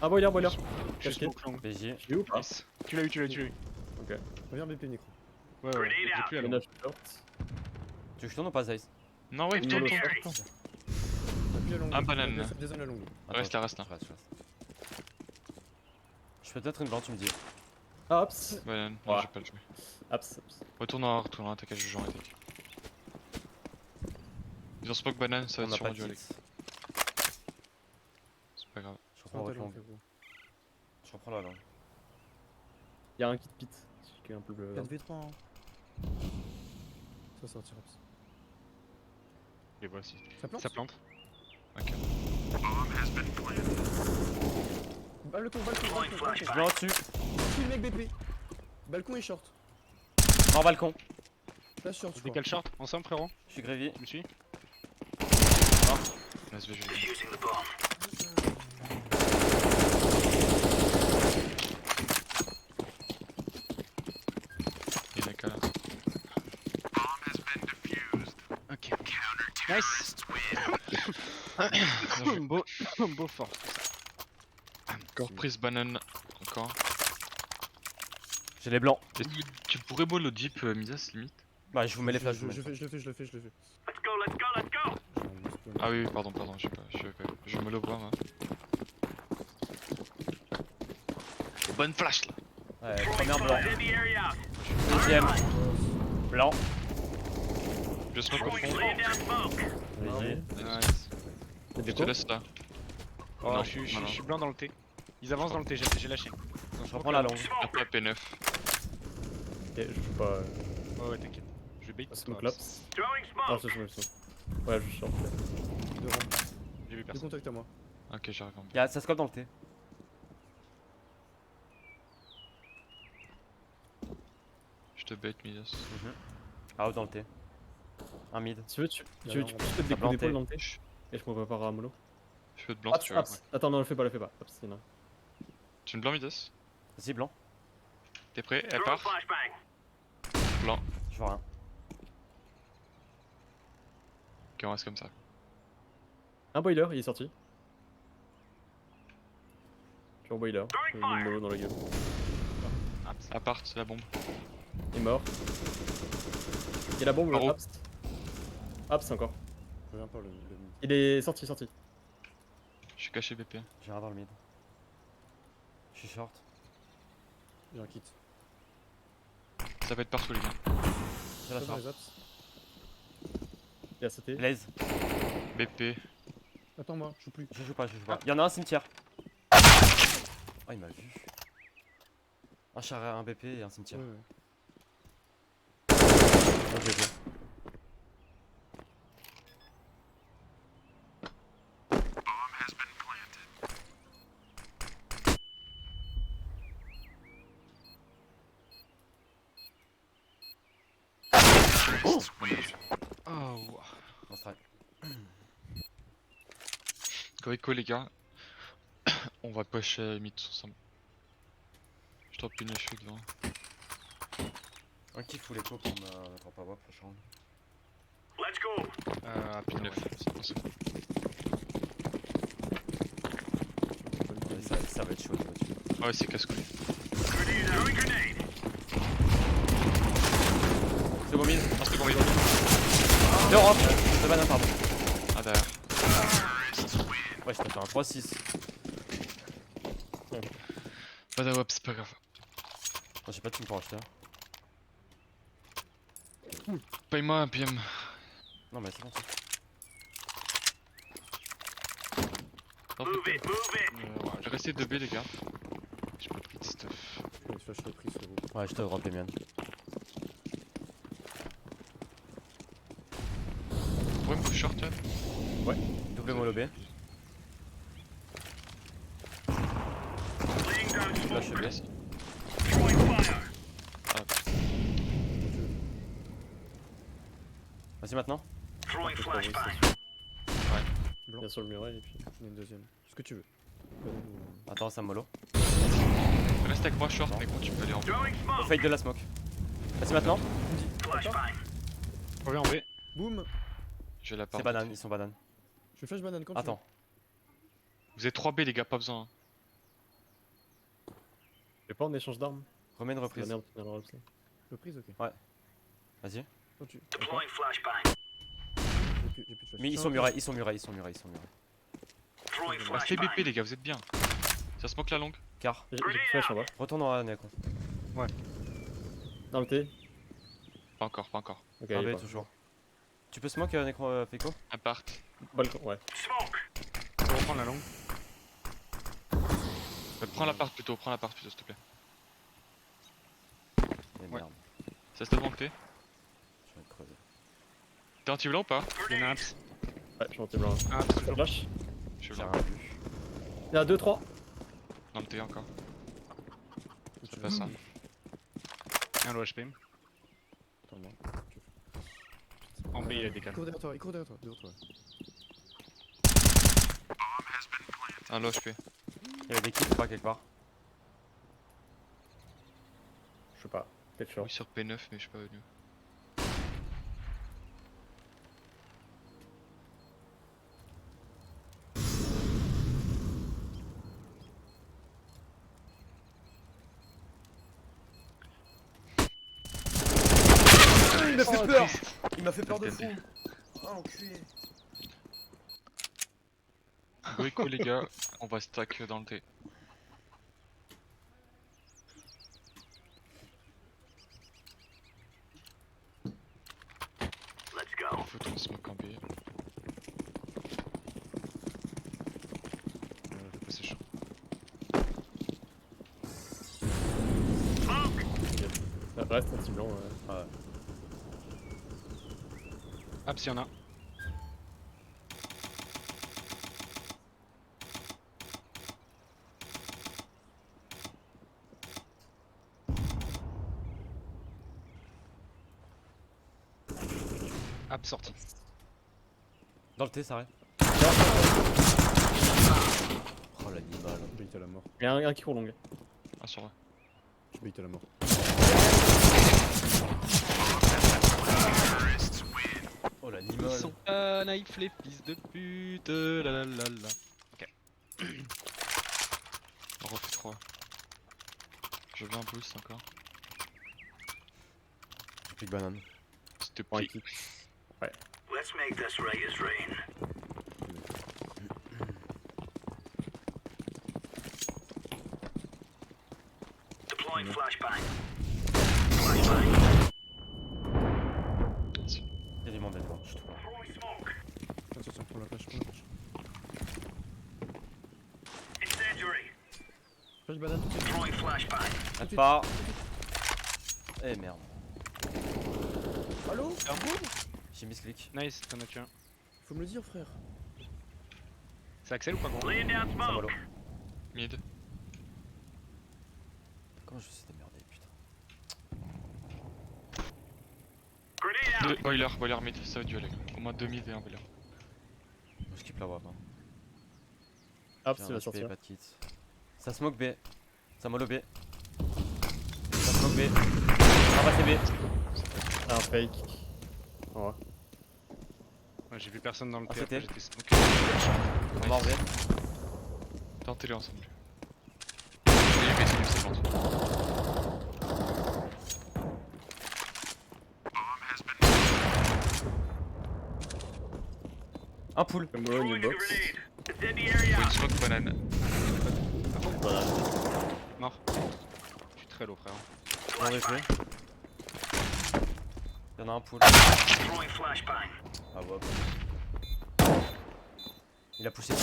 [SPEAKER 4] Ah, boiler, boiler.
[SPEAKER 1] Je
[SPEAKER 4] Casquette.
[SPEAKER 1] smoke long.
[SPEAKER 3] BJ.
[SPEAKER 4] Tu es où pas?
[SPEAKER 1] Nice. Tu l'as eu, tu l'as eu, tu l'as eu.
[SPEAKER 2] Reviens BP Necro.
[SPEAKER 1] Ouais, ouais. J'ai plus à long.
[SPEAKER 4] Ménage short.
[SPEAKER 3] Tu veux que je tourne ou pas, Zeiss?
[SPEAKER 5] Non, ouais,
[SPEAKER 4] Une
[SPEAKER 5] tourne,
[SPEAKER 4] mollo
[SPEAKER 5] tourne.
[SPEAKER 4] short.
[SPEAKER 2] Appuie à longue.
[SPEAKER 5] Un banane.
[SPEAKER 2] Dézone la longue.
[SPEAKER 5] Reste là, reste là.
[SPEAKER 3] Je reste. Je peux peut-être une blanche, tu me dis.
[SPEAKER 4] Ah, Ops.
[SPEAKER 5] Banane,
[SPEAKER 4] Ouais.
[SPEAKER 5] non, j'ai pas le jouer.
[SPEAKER 4] Ops.
[SPEAKER 5] Retourne en attaque, je joue en attaque. Ils ont smoke banane, ça
[SPEAKER 3] On
[SPEAKER 5] va
[SPEAKER 3] n'a
[SPEAKER 5] être
[SPEAKER 3] pas
[SPEAKER 5] sûrement
[SPEAKER 3] de
[SPEAKER 5] du
[SPEAKER 3] kit.
[SPEAKER 5] Alex. C'est pas grave.
[SPEAKER 3] Je reprends votre longue. Je reprends la longue.
[SPEAKER 4] Y'a un kit pit. Qui est un peu bleu.
[SPEAKER 2] 4v3 hein. Ça sortira.
[SPEAKER 1] Les vois aussi.
[SPEAKER 2] Ça plante.
[SPEAKER 1] Ça plante.
[SPEAKER 5] Ok.
[SPEAKER 2] Balcon, balcon.
[SPEAKER 3] Je mets en dessus.
[SPEAKER 2] Tout le mec BP. Balcon et short.
[SPEAKER 3] En balcon.
[SPEAKER 2] Là short, je
[SPEAKER 1] C'était
[SPEAKER 2] crois.
[SPEAKER 1] quel short? Ensemble frérot?
[SPEAKER 3] Je suis grévi.
[SPEAKER 1] Tu me suis?
[SPEAKER 5] Vas-y, je vais. Il y a qu'à là.
[SPEAKER 1] Ok. Nice. beau, beau fort.
[SPEAKER 5] Encore prise banane. Encore.
[SPEAKER 3] J'ai les blancs.
[SPEAKER 5] Tu pourrais mollo deep Midas limite.
[SPEAKER 3] Bah, je vous mets les flashs.
[SPEAKER 2] Je le fais.
[SPEAKER 5] Ah oui, pardon, je me le vois moi. Bonne flash là.
[SPEAKER 3] Ouais, première blanc. Deuxième. Blanc.
[SPEAKER 5] Je smoke au fond.
[SPEAKER 2] Vas-y.
[SPEAKER 5] Nice.
[SPEAKER 4] T'as des
[SPEAKER 5] Je te
[SPEAKER 4] quoi?
[SPEAKER 5] laisse là.
[SPEAKER 1] Oh,
[SPEAKER 5] Non,
[SPEAKER 1] je
[SPEAKER 5] non.
[SPEAKER 1] suis blanc dans le T. Ils avancent dans le T, j'ai lâché.
[SPEAKER 3] Je reprends la longue.
[SPEAKER 5] Après P9.
[SPEAKER 4] Ok, je suis pas.
[SPEAKER 1] Ouais, t'inquiète. Je vais bait.
[SPEAKER 4] Smoke Laps. Ah, c'est smoke. Ouais, je short.
[SPEAKER 2] Deux rangs.
[SPEAKER 1] J'ai vu
[SPEAKER 2] Deux
[SPEAKER 1] personne.
[SPEAKER 2] contacts à moi.
[SPEAKER 5] Ok, j'arrive en B.
[SPEAKER 3] Y'a ça scope dans le T.
[SPEAKER 5] Je te bait Midas.
[SPEAKER 3] Ah, dans le T. Un mid.
[SPEAKER 4] Si tu veux, tu
[SPEAKER 2] Il y a
[SPEAKER 4] peux
[SPEAKER 2] un
[SPEAKER 4] te
[SPEAKER 2] rang.
[SPEAKER 4] des coups
[SPEAKER 3] planté.
[SPEAKER 4] d'épaule dans le T. Et je me prépare à mollo.
[SPEAKER 5] Je peux te blanc si tu veux.
[SPEAKER 4] Attends, non, le fais pas. Hop, il y en a.
[SPEAKER 5] Tu me blanc Midas?
[SPEAKER 3] Vas-y, blanc.
[SPEAKER 5] T'es prêt? Elle part. Blanc.
[SPEAKER 3] Je vois rien.
[SPEAKER 5] Ok, on reste comme ça.
[SPEAKER 4] Un boiler, il est sorti. Je suis en boiler. J'ai mis une mollo dans la gueule.
[SPEAKER 5] Appart, la bombe.
[SPEAKER 4] Il est mort. Il y a la bombe, le
[SPEAKER 5] Paro.
[SPEAKER 4] Apst. Apst encore.
[SPEAKER 2] Je reviens pas le.
[SPEAKER 4] Il est sorti.
[SPEAKER 5] Je suis caché BP.
[SPEAKER 3] J'ai rien dans le mid. Je suis short.
[SPEAKER 2] J'ai un kit.
[SPEAKER 5] Ça va être partout les gars.
[SPEAKER 3] J'ai la
[SPEAKER 2] Pas dans
[SPEAKER 3] short.
[SPEAKER 2] les apps.
[SPEAKER 4] Il a sauté.
[SPEAKER 3] Blaze.
[SPEAKER 5] BP.
[SPEAKER 2] Attends-moi, je joue plus.
[SPEAKER 3] Je joue pas. Y'en a un cimetière. Oh, il m'a vu. Un char, un BP et un cimetière.
[SPEAKER 2] Ouais, ouais.
[SPEAKER 3] Ok, ok.
[SPEAKER 1] Oh,
[SPEAKER 3] On strike.
[SPEAKER 5] Corico les gars. On va push mid ensemble. Je drop une cheveux devant.
[SPEAKER 3] Un kick full écho pour me mettre en power prochain round.
[SPEAKER 1] à P9.
[SPEAKER 3] Ouais, ça va être chaud niveau dessus.
[SPEAKER 5] Ouais, c'est casse-couille.
[SPEAKER 3] Second mid.
[SPEAKER 5] Un second mid.
[SPEAKER 3] Deux ramp. Deux banane, pardon.
[SPEAKER 5] Ah derrière.
[SPEAKER 3] Ouais, je peux faire un 3-6.
[SPEAKER 5] Pas d'awap, c'est pas grave.
[SPEAKER 3] Je sais pas de team pour acheter.
[SPEAKER 5] Paye-moi un PM.
[SPEAKER 3] Non, mais c'est bon.
[SPEAKER 5] Non, ouais, je vais rester 2B les gars. J'ai pas pris de stuff.
[SPEAKER 2] Je flash le prix sur vous.
[SPEAKER 3] Ouais, je te drop les miennes.
[SPEAKER 5] Vous pouvez me push short là?
[SPEAKER 3] Double mollo B. Flash B.
[SPEAKER 5] Ah,
[SPEAKER 3] Vas-y maintenant.
[SPEAKER 4] Bien sur le muret et puis.
[SPEAKER 2] Il y a une deuxième. Ce que tu veux. Banane ou-
[SPEAKER 3] Attends, ça mollo.
[SPEAKER 5] reste avec moi short, mais quand tu peux aller en B.
[SPEAKER 3] Au fake de la smoke. Vas-y maintenant.
[SPEAKER 1] Reviens en B.
[SPEAKER 2] Boum.
[SPEAKER 5] Je vais la part.
[SPEAKER 3] C'est banane, ils sont bananes.
[SPEAKER 2] Je flash banane quand tu
[SPEAKER 3] Attends.
[SPEAKER 5] Vous êtes 3B les gars, pas besoin. Hein.
[SPEAKER 4] J'ai pas en échange d'armes.
[SPEAKER 3] Remets une
[SPEAKER 4] C'est la
[SPEAKER 3] reprise.
[SPEAKER 4] merde, tu viens de relancer.
[SPEAKER 2] veux. Reprise, ok.
[SPEAKER 3] Vas-y.
[SPEAKER 2] Quand tu. J'ai plus de flash.
[SPEAKER 3] Mais ils
[SPEAKER 2] Tiens,
[SPEAKER 3] sont
[SPEAKER 2] ok.
[SPEAKER 3] murés, ils sont murés, ils sont murés, ils sont murés.
[SPEAKER 5] Restez BP les gars, vous êtes bien. Ça smoke la longue.
[SPEAKER 3] Car.
[SPEAKER 4] J'ai plus de flash en bas.
[SPEAKER 3] Retourne en A, Neko.
[SPEAKER 4] Dans le T.
[SPEAKER 5] Pas encore, pas encore.
[SPEAKER 4] Ok,
[SPEAKER 3] Un
[SPEAKER 4] il est
[SPEAKER 3] B
[SPEAKER 4] pas.
[SPEAKER 3] toujours. Tu peux smoke, Neko Feiko?
[SPEAKER 5] Appart.
[SPEAKER 4] Balcon, ouais.
[SPEAKER 1] Je vais reprendre la longue.
[SPEAKER 5] Prends l'appart plutôt, s'il te plaît.
[SPEAKER 3] Mais
[SPEAKER 1] Ouais.
[SPEAKER 3] merde,
[SPEAKER 5] Ça se devant le T.
[SPEAKER 3] je vais te crever.
[SPEAKER 5] T'es anti-blanc ou pas?
[SPEAKER 1] Il y en a un ps.
[SPEAKER 4] Ouais, je suis en T blanc.
[SPEAKER 1] Un
[SPEAKER 4] Ça
[SPEAKER 1] toujours.
[SPEAKER 4] flash.
[SPEAKER 5] Je suis
[SPEAKER 3] J'ai
[SPEAKER 5] blanc.
[SPEAKER 3] rien vu.
[SPEAKER 4] Il y en a 2-3.
[SPEAKER 5] Dans le T encore.
[SPEAKER 2] Où
[SPEAKER 5] Ça
[SPEAKER 2] tu
[SPEAKER 5] passe
[SPEAKER 2] veux.
[SPEAKER 5] hein.
[SPEAKER 1] Un low HP.
[SPEAKER 2] Attends-moi.
[SPEAKER 1] En B, il a des calmes.
[SPEAKER 2] Il court derrière toi. Devant toi.
[SPEAKER 5] Un low HP.
[SPEAKER 3] Il y avait des kills ou pas quelque part?
[SPEAKER 4] Je sais pas. Peut-être short.
[SPEAKER 5] Oui, sur P9, mais je suis pas venu.
[SPEAKER 3] fait peur.
[SPEAKER 1] triste.
[SPEAKER 3] Il m'a fait peur de fou.
[SPEAKER 5] TNT.
[SPEAKER 3] Oh l'enculé.
[SPEAKER 5] Go écho les gars, on va stack dans le T. Faut qu'on smoke en B. Je vais passer chaud.
[SPEAKER 4] Reste anti-blanc.
[SPEAKER 3] Ouais.
[SPEAKER 1] Ah, s'il y en a. App sorti.
[SPEAKER 3] Dans le T, ça arrête. Oh l'animal.
[SPEAKER 2] Je bait à la mort.
[SPEAKER 4] Il y a un qui court long.
[SPEAKER 5] Ah sur là.
[SPEAKER 2] Je bait à la mort.
[SPEAKER 3] Oh
[SPEAKER 1] Ils
[SPEAKER 3] l'animal.
[SPEAKER 1] sont pas naïfs les fils de pute. La la la la.
[SPEAKER 5] On refait 3. Je veux un boost encore.
[SPEAKER 3] Big banane.
[SPEAKER 5] S'il te
[SPEAKER 4] Ouais,
[SPEAKER 5] plaît.
[SPEAKER 4] qui-
[SPEAKER 7] Let's make this right as rain. Deploying flashbang. Flashbang.
[SPEAKER 3] Il y a du monde là-dedans, je trouve.
[SPEAKER 7] Throwing smoke.
[SPEAKER 2] Tiens, prends la flash, prends la flash.
[SPEAKER 7] Incendiary.
[SPEAKER 2] Flash banane tout de suite.
[SPEAKER 7] Throwing flashbang.
[SPEAKER 3] Arrête pas. Eh merde.
[SPEAKER 2] Allô?
[SPEAKER 3] J'ai mis ce clic.
[SPEAKER 1] Nice, t'en as tué un.
[SPEAKER 2] Faut me le dire, frère.
[SPEAKER 1] C'est Axel ou pas gros?
[SPEAKER 7] Laying down
[SPEAKER 3] Ça
[SPEAKER 7] smoke.
[SPEAKER 3] mollo.
[SPEAKER 5] Mid.
[SPEAKER 3] Comment je suis démerdé, putain.
[SPEAKER 7] Grenade out.
[SPEAKER 5] Deux boiler, boiler mid, ça va duel. Au moins 2 mid et un boiler.
[SPEAKER 3] Moi je skip la WAP. Hein.
[SPEAKER 4] Hop,
[SPEAKER 3] J'ai
[SPEAKER 4] c'est
[SPEAKER 3] un
[SPEAKER 4] la
[SPEAKER 3] HP,
[SPEAKER 4] sortie.
[SPEAKER 3] pas de kit. Ça smoke B. Ça mollo B. Ça smoke B. Ah bah c'est B.
[SPEAKER 4] Un fake. Ouais.
[SPEAKER 1] Ouais, j'ai vu personne dans le
[SPEAKER 3] Ah,
[SPEAKER 1] T,
[SPEAKER 3] c'était
[SPEAKER 1] j'étais smoke.
[SPEAKER 3] On mort B.
[SPEAKER 5] Tentez-les ensemble. Et mais c'est bon.
[SPEAKER 3] Un pool.
[SPEAKER 4] Le mollo
[SPEAKER 7] Throwing
[SPEAKER 4] new
[SPEAKER 7] a
[SPEAKER 4] box.
[SPEAKER 7] grenade. Incendiary
[SPEAKER 5] Faut une
[SPEAKER 7] out.
[SPEAKER 5] smoke banane.
[SPEAKER 4] Voilà.
[SPEAKER 1] Mort. Je suis très low frère.
[SPEAKER 3] On est fait. Y'en a un pool.
[SPEAKER 7] Throwing flashbang.
[SPEAKER 3] Ah ouais. Il a poussé.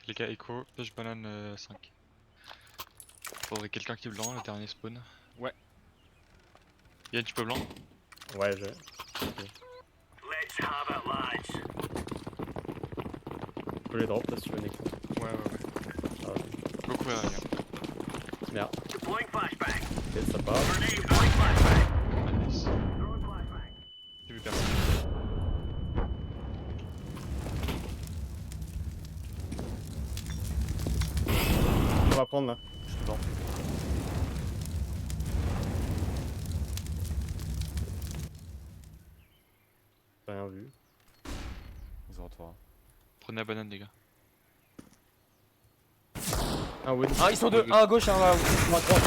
[SPEAKER 5] Les gars, echo, pêche banane 5. Faudrait quelqu'un qui est blanc, le dernier spawn.
[SPEAKER 1] Ouais.
[SPEAKER 5] Yann, tu peux blanc?
[SPEAKER 4] Ouais, j'ai.
[SPEAKER 7] Let's have it, lads.
[SPEAKER 4] Je peux les drop là si tu veux, Nico.
[SPEAKER 5] Ouais.
[SPEAKER 4] Ah,
[SPEAKER 5] Go courir, les gars.
[SPEAKER 4] merde.
[SPEAKER 7] Deploying flashbang.
[SPEAKER 4] Ok, ça part.
[SPEAKER 7] Grenade. Throwing flashbang.
[SPEAKER 5] Nice.
[SPEAKER 7] Throwing flashbang.
[SPEAKER 5] J'ai vu personne.
[SPEAKER 4] On va prendre là.
[SPEAKER 3] Je suis devant.
[SPEAKER 4] J'ai rien vu.
[SPEAKER 3] 0-3.
[SPEAKER 5] Prenez la banane, les gars.
[SPEAKER 4] Ah oui.
[SPEAKER 3] Ah, ils sont deux. Un à gauche, un à.
[SPEAKER 4] 3.
[SPEAKER 2] Quoi?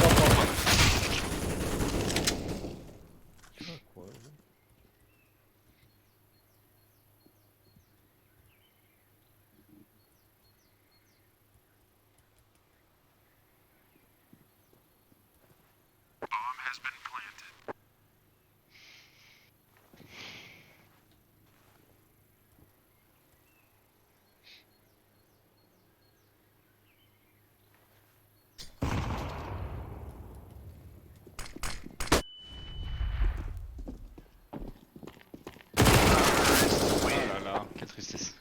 [SPEAKER 1] Oh là là, quelle tristesse.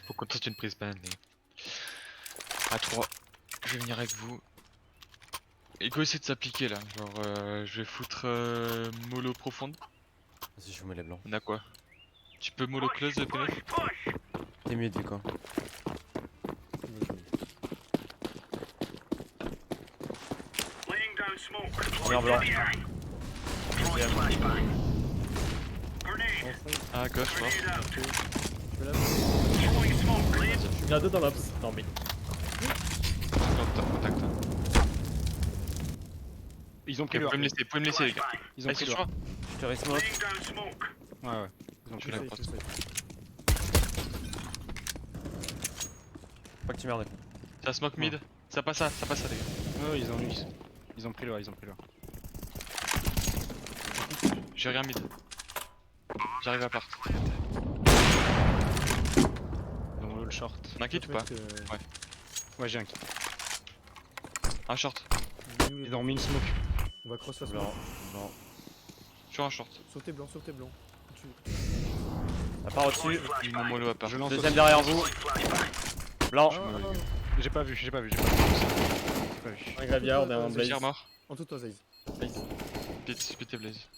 [SPEAKER 5] Faut qu'on tente une prise banane, les gars. À 3. Je vais venir avec vous. Echo essaie de s'appliquer là. Genre, je vais foutre mollo profonde.
[SPEAKER 3] Vas-y, je vous mets les blancs.
[SPEAKER 5] On a quoi? Tu peux mollo close, PNF?
[SPEAKER 7] Push.
[SPEAKER 3] T'es mieux de quoi.
[SPEAKER 7] Laying down smoke.
[SPEAKER 3] Regarde blanc.
[SPEAKER 7] Incendiary. Throwing flashbang. Grenade.
[SPEAKER 5] Ah, gauche, mort.
[SPEAKER 7] Grenade out.
[SPEAKER 2] Je vais la
[SPEAKER 7] Throwing smoke. Laying.
[SPEAKER 4] Il y en a deux dans l'ops. Non, mais.
[SPEAKER 1] Ils ont
[SPEAKER 5] Ok,
[SPEAKER 1] pris
[SPEAKER 5] vous
[SPEAKER 1] leur.
[SPEAKER 5] pouvez me laisser les gars.
[SPEAKER 1] Ils ont
[SPEAKER 5] Ah,
[SPEAKER 1] pris
[SPEAKER 5] c'est
[SPEAKER 1] leur.
[SPEAKER 5] toi.
[SPEAKER 3] Je te resmoke.
[SPEAKER 7] Laying down smoke.
[SPEAKER 1] Ouais, ouais. Ils ont
[SPEAKER 5] Je
[SPEAKER 1] pris
[SPEAKER 5] suis
[SPEAKER 1] leur.
[SPEAKER 5] là.
[SPEAKER 2] Safe, safe.
[SPEAKER 3] Pas que tu merdes.
[SPEAKER 5] Ça smoke mid. Ça passe ça les gars.
[SPEAKER 1] Ouais, ils ont pris leur, ils ont pris leur.
[SPEAKER 5] J'ai rien mid. J'arrive à part.
[SPEAKER 1] Ils ont le short.
[SPEAKER 5] On a un kit ou pas?
[SPEAKER 1] Ouais, j'ai un kit.
[SPEAKER 5] Un short.
[SPEAKER 1] Ils ont mis une smoke.
[SPEAKER 2] On va cross la
[SPEAKER 3] Blanc.
[SPEAKER 2] smoke.
[SPEAKER 3] Blanc.
[SPEAKER 5] Sur un short.
[SPEAKER 2] Sautez blanc, sautez blanc.
[SPEAKER 3] À part au-dessus.
[SPEAKER 5] Ils m'ont mollo à part.
[SPEAKER 1] Je lance
[SPEAKER 3] Deuxième
[SPEAKER 1] aussi.
[SPEAKER 3] derrière vous. Blanc.
[SPEAKER 1] J'ai pas vu. J'ai pas vu.
[SPEAKER 4] Un graveyard et un blaze.
[SPEAKER 5] Tire mort.
[SPEAKER 2] En tout toi, Zaïs.
[SPEAKER 5] Pit et blaze.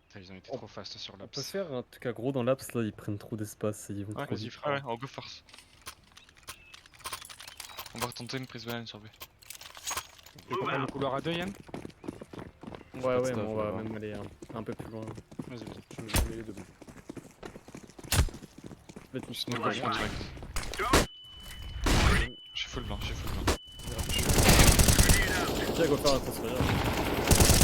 [SPEAKER 1] Putain, ils ont été trop fast sur
[SPEAKER 4] On peut
[SPEAKER 1] l'apps.
[SPEAKER 4] faire un truc à gros dans l'apps là, ils prennent trop d'espace et ils vont
[SPEAKER 1] Ouais,
[SPEAKER 4] trop
[SPEAKER 1] vas-y,
[SPEAKER 4] vite.
[SPEAKER 1] frère.
[SPEAKER 5] Ouais, on go force. On va retenter une prise banane sur B.
[SPEAKER 1] Tu peux prendre le couloir à 2, Yann?
[SPEAKER 4] Ouais, ouais,
[SPEAKER 3] stuff,
[SPEAKER 4] mais on va
[SPEAKER 3] là-bas.
[SPEAKER 4] même aller un peu plus loin.
[SPEAKER 1] Vas-y, vas-y.
[SPEAKER 2] Je mets les deux blancs.
[SPEAKER 4] Peut-être une
[SPEAKER 5] Smoke
[SPEAKER 4] smoke.
[SPEAKER 5] vachement direct. Je suis full blanc, je suis full blanc.
[SPEAKER 4] Tiens, go faire un transfert.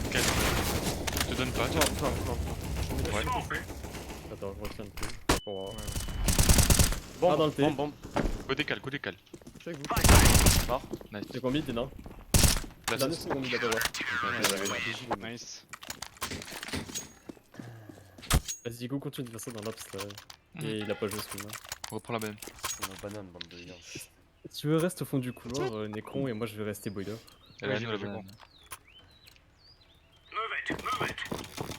[SPEAKER 5] Ok. Je te donne pas, toi. Ouais.
[SPEAKER 4] Attends, je retiens le coup. Pour voir.
[SPEAKER 3] Bon,
[SPEAKER 4] Ah, dans le T.
[SPEAKER 3] bon, bon.
[SPEAKER 5] Go décale, go décale.
[SPEAKER 2] Je suis avec vous.
[SPEAKER 5] Nice.
[SPEAKER 4] C'est combien t'es non?
[SPEAKER 5] Place.
[SPEAKER 4] Dernière seconde, il a pas voir.
[SPEAKER 1] Nice.
[SPEAKER 4] Vas-y, go, continue de faire ça dans l'apps là. Et il a pas joué ce coup-là.
[SPEAKER 5] On reprend la banane.
[SPEAKER 3] C'est ma banane, bande de gars.
[SPEAKER 4] Si tu veux, reste au fond du couloir, Necron, et moi je vais rester boiler.
[SPEAKER 5] Elle a
[SPEAKER 1] j'y
[SPEAKER 5] nous la
[SPEAKER 1] vais,
[SPEAKER 5] banane.
[SPEAKER 7] Move it.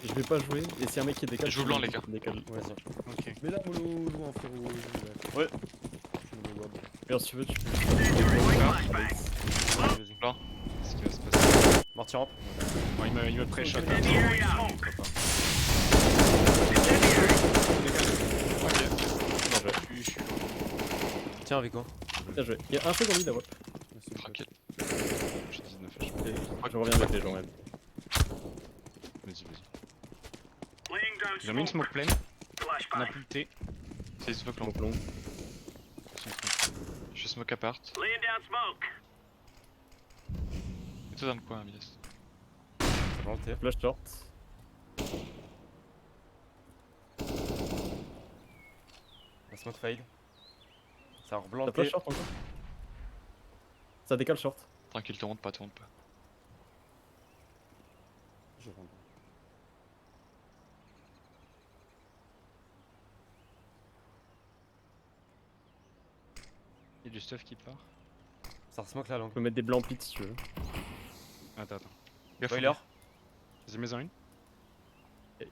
[SPEAKER 4] Et je vais pas jouer, et si un mec qui décale.
[SPEAKER 5] Je joue blanc, les gars.
[SPEAKER 4] Décale. Ouais.
[SPEAKER 3] Vas-y.
[SPEAKER 1] Ok.
[SPEAKER 2] Mais là, mollo, joue en frérot.
[SPEAKER 3] Ouais.
[SPEAKER 4] Alors si tu veux, tu peux.
[SPEAKER 1] Vas-y.
[SPEAKER 5] Blanc.
[SPEAKER 1] Qu'est-ce qui va se passer?
[SPEAKER 3] Mortier rampe.
[SPEAKER 1] Bon, il me pré-shot.
[SPEAKER 7] Incendiary smoke.
[SPEAKER 3] Tiens, Vico.
[SPEAKER 4] Bien joué. Il y a un second mid à voir.
[SPEAKER 5] Tranquille.
[SPEAKER 1] J'ai 19 HP.
[SPEAKER 4] Je reviens avec les gens, même.
[SPEAKER 1] Vas-y, vas-y.
[SPEAKER 7] Laying down
[SPEAKER 1] Ils ont mis une
[SPEAKER 7] smoke.
[SPEAKER 1] smoke pleine. On a
[SPEAKER 7] Flashbang.
[SPEAKER 1] plus le T.
[SPEAKER 5] C'est smoke long.
[SPEAKER 4] Donc long.
[SPEAKER 5] Je suis smoke apart.
[SPEAKER 7] Laying down smoke.
[SPEAKER 5] Et toi dans le coin, Midas.
[SPEAKER 3] C'est bon, le T.
[SPEAKER 4] Flash short.
[SPEAKER 3] La smoke fade. Ça a reblanc
[SPEAKER 4] Ça
[SPEAKER 3] le
[SPEAKER 4] flash
[SPEAKER 3] T.
[SPEAKER 4] short encore. Ça décale short.
[SPEAKER 5] Tranquille, te monte pas, te monte pas.
[SPEAKER 2] Je rentre.
[SPEAKER 1] Il y a du stuff qui part.
[SPEAKER 3] Ça resmoke la langue.
[SPEAKER 4] Tu peux mettre des blancs pits si tu veux.
[SPEAKER 1] Attends.
[SPEAKER 5] Gaffe.
[SPEAKER 3] Boiler.
[SPEAKER 1] Vas-y, mets-en une.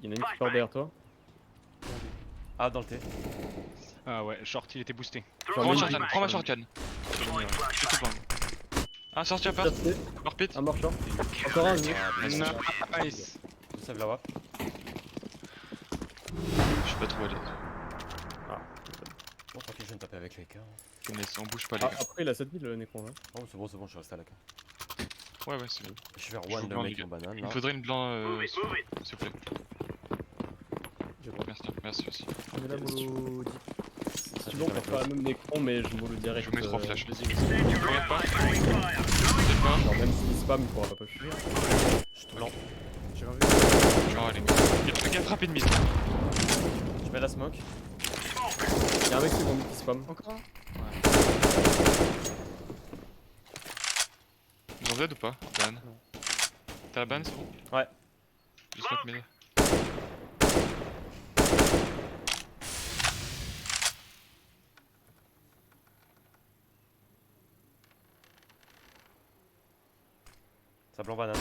[SPEAKER 4] Il y en a une qui part derrière toi.
[SPEAKER 3] Ah, dans le T.
[SPEAKER 1] Ah ouais, short, il était boosté.
[SPEAKER 5] Prends ma
[SPEAKER 4] mid,
[SPEAKER 5] shotgun, prends ma shotgun.
[SPEAKER 7] Deploying
[SPEAKER 5] Je suis tout
[SPEAKER 7] flashbang.
[SPEAKER 5] blanc. Un sorti apart. Mort pit.
[SPEAKER 4] Un mort short. Encore un, lui.
[SPEAKER 1] Nice.
[SPEAKER 3] Je save la WAP.
[SPEAKER 5] Je suis pas trop allé.
[SPEAKER 3] Bon, tranquille, je viens de taper avec les gars.
[SPEAKER 5] On bouge pas les
[SPEAKER 4] Ah,
[SPEAKER 5] gars.
[SPEAKER 4] après, il a 7000 le Necron là.
[SPEAKER 3] Oh, c'est bon, je suis resté à la carte.
[SPEAKER 5] Ouais, ouais, c'est bon.
[SPEAKER 3] Je vais faire
[SPEAKER 5] Je joue
[SPEAKER 3] one le
[SPEAKER 5] blanc,
[SPEAKER 3] mec
[SPEAKER 5] les gars.
[SPEAKER 3] en banane
[SPEAKER 5] Il
[SPEAKER 3] là.
[SPEAKER 5] me faudrait une blanc,
[SPEAKER 7] Move it. Move it.
[SPEAKER 5] s'il vous plaît.
[SPEAKER 2] J'ai droit.
[SPEAKER 5] Merci, merci aussi.
[SPEAKER 2] On est là, mollo. deep.
[SPEAKER 4] Si tu veux, on peut faire la même Necron, mais je vous le direct.
[SPEAKER 5] Je vous mets 3 flashs.
[SPEAKER 1] Vas-y, vas-y.
[SPEAKER 5] Je regarde pas.
[SPEAKER 7] Throwing fire.
[SPEAKER 5] Peut-être pas.
[SPEAKER 4] Genre, même s'il spam, il pourra pas push.
[SPEAKER 3] Je suis tout blanc.
[SPEAKER 2] J'ai revu.
[SPEAKER 5] Genre, allez. Il y a le truc à frapper de mid.
[SPEAKER 3] Je mets la smoke.
[SPEAKER 4] Il y a un mec second mid qui spam.
[SPEAKER 1] Encore un?
[SPEAKER 5] Ils ont Z ou pas? Ban. T'as la ban, c'est bon?
[SPEAKER 3] Ouais.
[SPEAKER 5] Je smoke mid.
[SPEAKER 3] Ça blanc banane.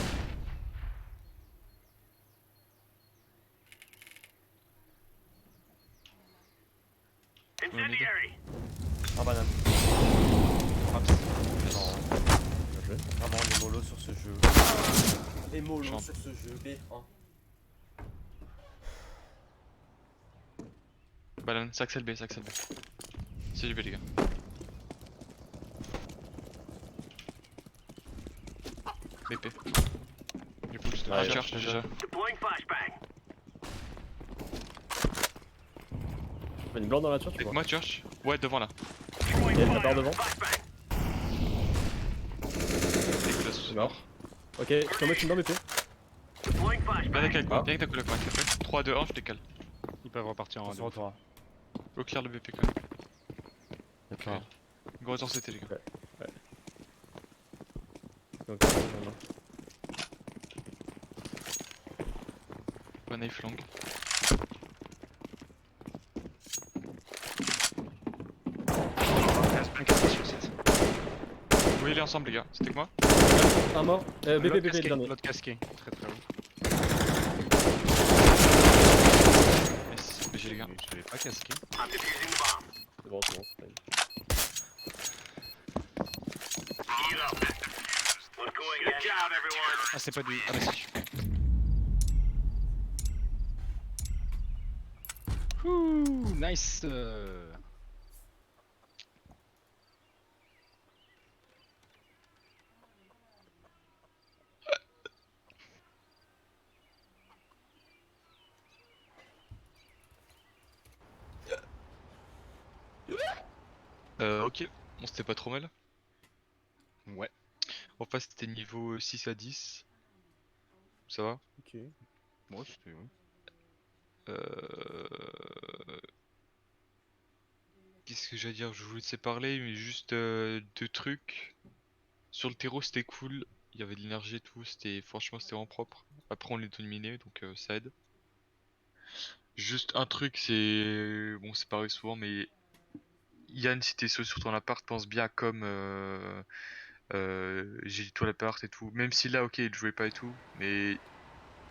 [SPEAKER 7] Incendiary.
[SPEAKER 3] Ah, banane.
[SPEAKER 1] Frappe.
[SPEAKER 4] Bien joué.
[SPEAKER 3] Vraiment, les mollos sur ce jeu. Les mollos
[SPEAKER 5] Chante.
[SPEAKER 3] sur ce jeu. B1.
[SPEAKER 5] Banane, c'est Axel B, c'est Axel B. C'est du B, les gars. BP.
[SPEAKER 1] J'ai push de
[SPEAKER 5] Ah,
[SPEAKER 3] Ouais,
[SPEAKER 5] cherche déjà.
[SPEAKER 7] Deploying flashbang.
[SPEAKER 2] T'as une blanc dans la church, tu
[SPEAKER 5] Avec
[SPEAKER 2] vois.
[SPEAKER 5] moi, cherche. Ouais, devant là.
[SPEAKER 7] Throwing
[SPEAKER 2] Ok, la
[SPEAKER 7] fire.
[SPEAKER 2] barre devant.
[SPEAKER 7] Flashbang.
[SPEAKER 5] Dégueulasse, c'est mort.
[SPEAKER 2] Ok, je peux mettre une barre BP.
[SPEAKER 7] Deploying
[SPEAKER 5] Viens
[SPEAKER 7] flashbang.
[SPEAKER 5] avec moi, viens avec ta coloc, s'il te plaît. 3, 2, 1, je décale.
[SPEAKER 1] Ils peuvent repartir en
[SPEAKER 3] Attention,
[SPEAKER 1] random.
[SPEAKER 3] retour.
[SPEAKER 5] Go clear le BP quand même.
[SPEAKER 3] D'accord.
[SPEAKER 5] Go retour CT les gars.
[SPEAKER 2] Donc, non.
[SPEAKER 5] One knife long.
[SPEAKER 1] Flashbang casqué sur site.
[SPEAKER 5] Oui, il est ensemble les gars, c'était que moi.
[SPEAKER 2] Un mort. BP,
[SPEAKER 1] L'autre
[SPEAKER 2] BP,
[SPEAKER 1] casqué,
[SPEAKER 2] dernier.
[SPEAKER 1] l'autre casqué. Très très haut.
[SPEAKER 5] Yes, BG les gars.
[SPEAKER 1] Je l'ai pas casqué.
[SPEAKER 7] I'm defusing the bomb.
[SPEAKER 2] C'est bon, c'est pas grave.
[SPEAKER 7] Heat up. One going in. Good job, everyone.
[SPEAKER 1] Ah c'est pas du... Ah bah si. Ouh, nice.
[SPEAKER 5] Ok, bon c'était pas trop mal.
[SPEAKER 1] Ouais.
[SPEAKER 5] En face c'était niveau 6 à 10. Ça va.
[SPEAKER 2] Ok.
[SPEAKER 1] Bon, c'était... ouais.
[SPEAKER 5] Qu'est-ce que j'allais dire? Je voulais te laisser parler, mais juste deux trucs. Sur le terreau c'était cool, il y avait de l'énergie et tout, franchement c'était vraiment propre. Après on les dominait donc ça aide. Juste un truc, c'est bon, c'est pareil souvent, mais Yann, si t'es seul sur ton appart, pense bien comme j'ai dit toi l'appart et tout. Même si là, ok, il jouait pas et tout, mais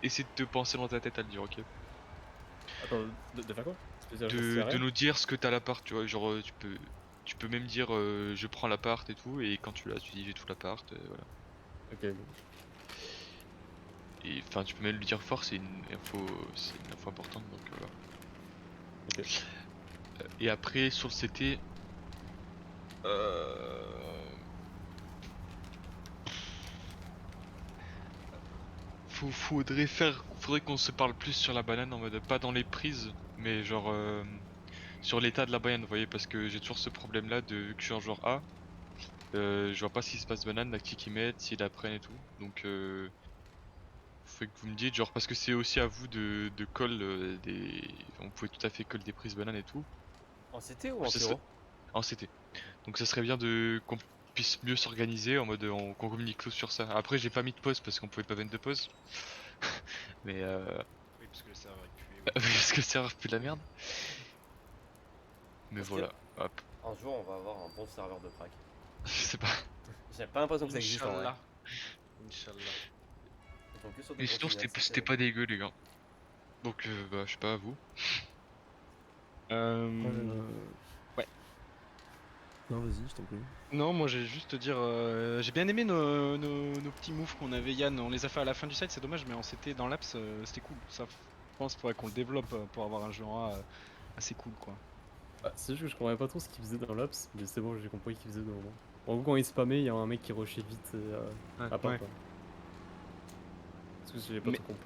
[SPEAKER 5] essaie de te penser dans ta tête à le dire, ok.
[SPEAKER 2] Attends, de faire quoi?
[SPEAKER 5] De nous dire ce que t'as à l'appart, tu vois, genre tu peux même dire je prends l'appart et tout, et quand tu l'as, tu dis j'ai tout l'appart, voilà.
[SPEAKER 2] Ok.
[SPEAKER 5] Et enfin, tu peux même lui dire fort, c'est une info importante, donc voilà.
[SPEAKER 2] Ok.
[SPEAKER 5] Et après sur le CT, faudrait qu'on se parle plus sur la banane en mode pas dans les prises, mais genre sur l'état de la banane, vous voyez, parce que j'ai toujours ce problème là de vu que je suis un joueur A, je vois pas ce qui se passe banane, la qui mettent, s'ils la prennent et tout, donc faut que vous me dites, genre parce que c'est aussi à vous de call on pouvait tout à fait call des prises banane et tout,
[SPEAKER 3] En CT ou en
[SPEAKER 5] Ce serait-
[SPEAKER 3] terreau?
[SPEAKER 5] en CT. Donc ça serait bien qu'on puisse mieux s'organiser en mode qu'on communique close sur ça. Après j'ai pas mis de pause parce qu'on pouvait pas mettre de pause. Mais
[SPEAKER 1] Oui, parce que le serveur est pué.
[SPEAKER 5] parce que le serveur pue de la merde. Mais
[SPEAKER 3] Est-ce que-
[SPEAKER 5] voilà, hop.
[SPEAKER 3] Un jour, on va avoir un bon serveur de prac.
[SPEAKER 5] Je sais pas.
[SPEAKER 3] J'ai pas l'impression que ça existe en vrai.
[SPEAKER 1] Inch'Allah. Inch'Allah.
[SPEAKER 3] Ils sont que sur des
[SPEAKER 5] Mais sinon
[SPEAKER 3] continents,
[SPEAKER 5] c'était pas dégueu les gars. Donc bah je sais pas à vous.
[SPEAKER 1] Ouais.
[SPEAKER 2] Non, vas-y, je t'en prie.
[SPEAKER 1] Non, moi j'ai juste te dire, j'ai bien aimé nos petits moves qu'on avait Yann, on les a fait à la fin du site, c'est dommage, mais on s'était dans l'apps, c'était cool. Ça, je pense, faudrait qu'on le développe pour avoir un jeu en A assez cool quoi.
[SPEAKER 2] Ah, c'est juste que je comprenais pas trop ce qu'il faisait dans l'Ops, mais c'est bon, j'ai compris qu'il faisait de moment. En gros, quand il spammait, il y a un mec qui rushait vite à part.
[SPEAKER 1] Ouais.
[SPEAKER 2] Quoi. Parce que j'ai pas
[SPEAKER 1] Mais-
[SPEAKER 2] tout compris.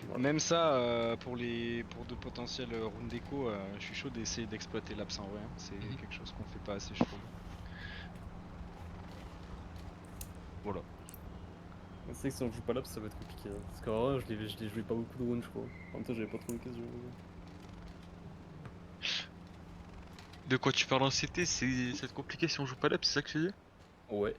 [SPEAKER 2] Voilà.
[SPEAKER 1] Même ça, pour de potentiels round déco, je suis chaud d'essayer d'exploiter l'apps en vrai, hein. C'est quelque chose qu'on fait pas assez, je trouve. Voilà.
[SPEAKER 2] C'est vrai que si on joue pas l'Ops, ça va être compliqué. Hein. Parce qu'en vrai, je l'ai joué pas beaucoup de rounds, je crois. En même temps, j'avais pas trop l'occasion.
[SPEAKER 5] De quoi tu parles en CT, c'est compliqué si on joue pas là, c'est ça que tu dis?
[SPEAKER 2] Ouais.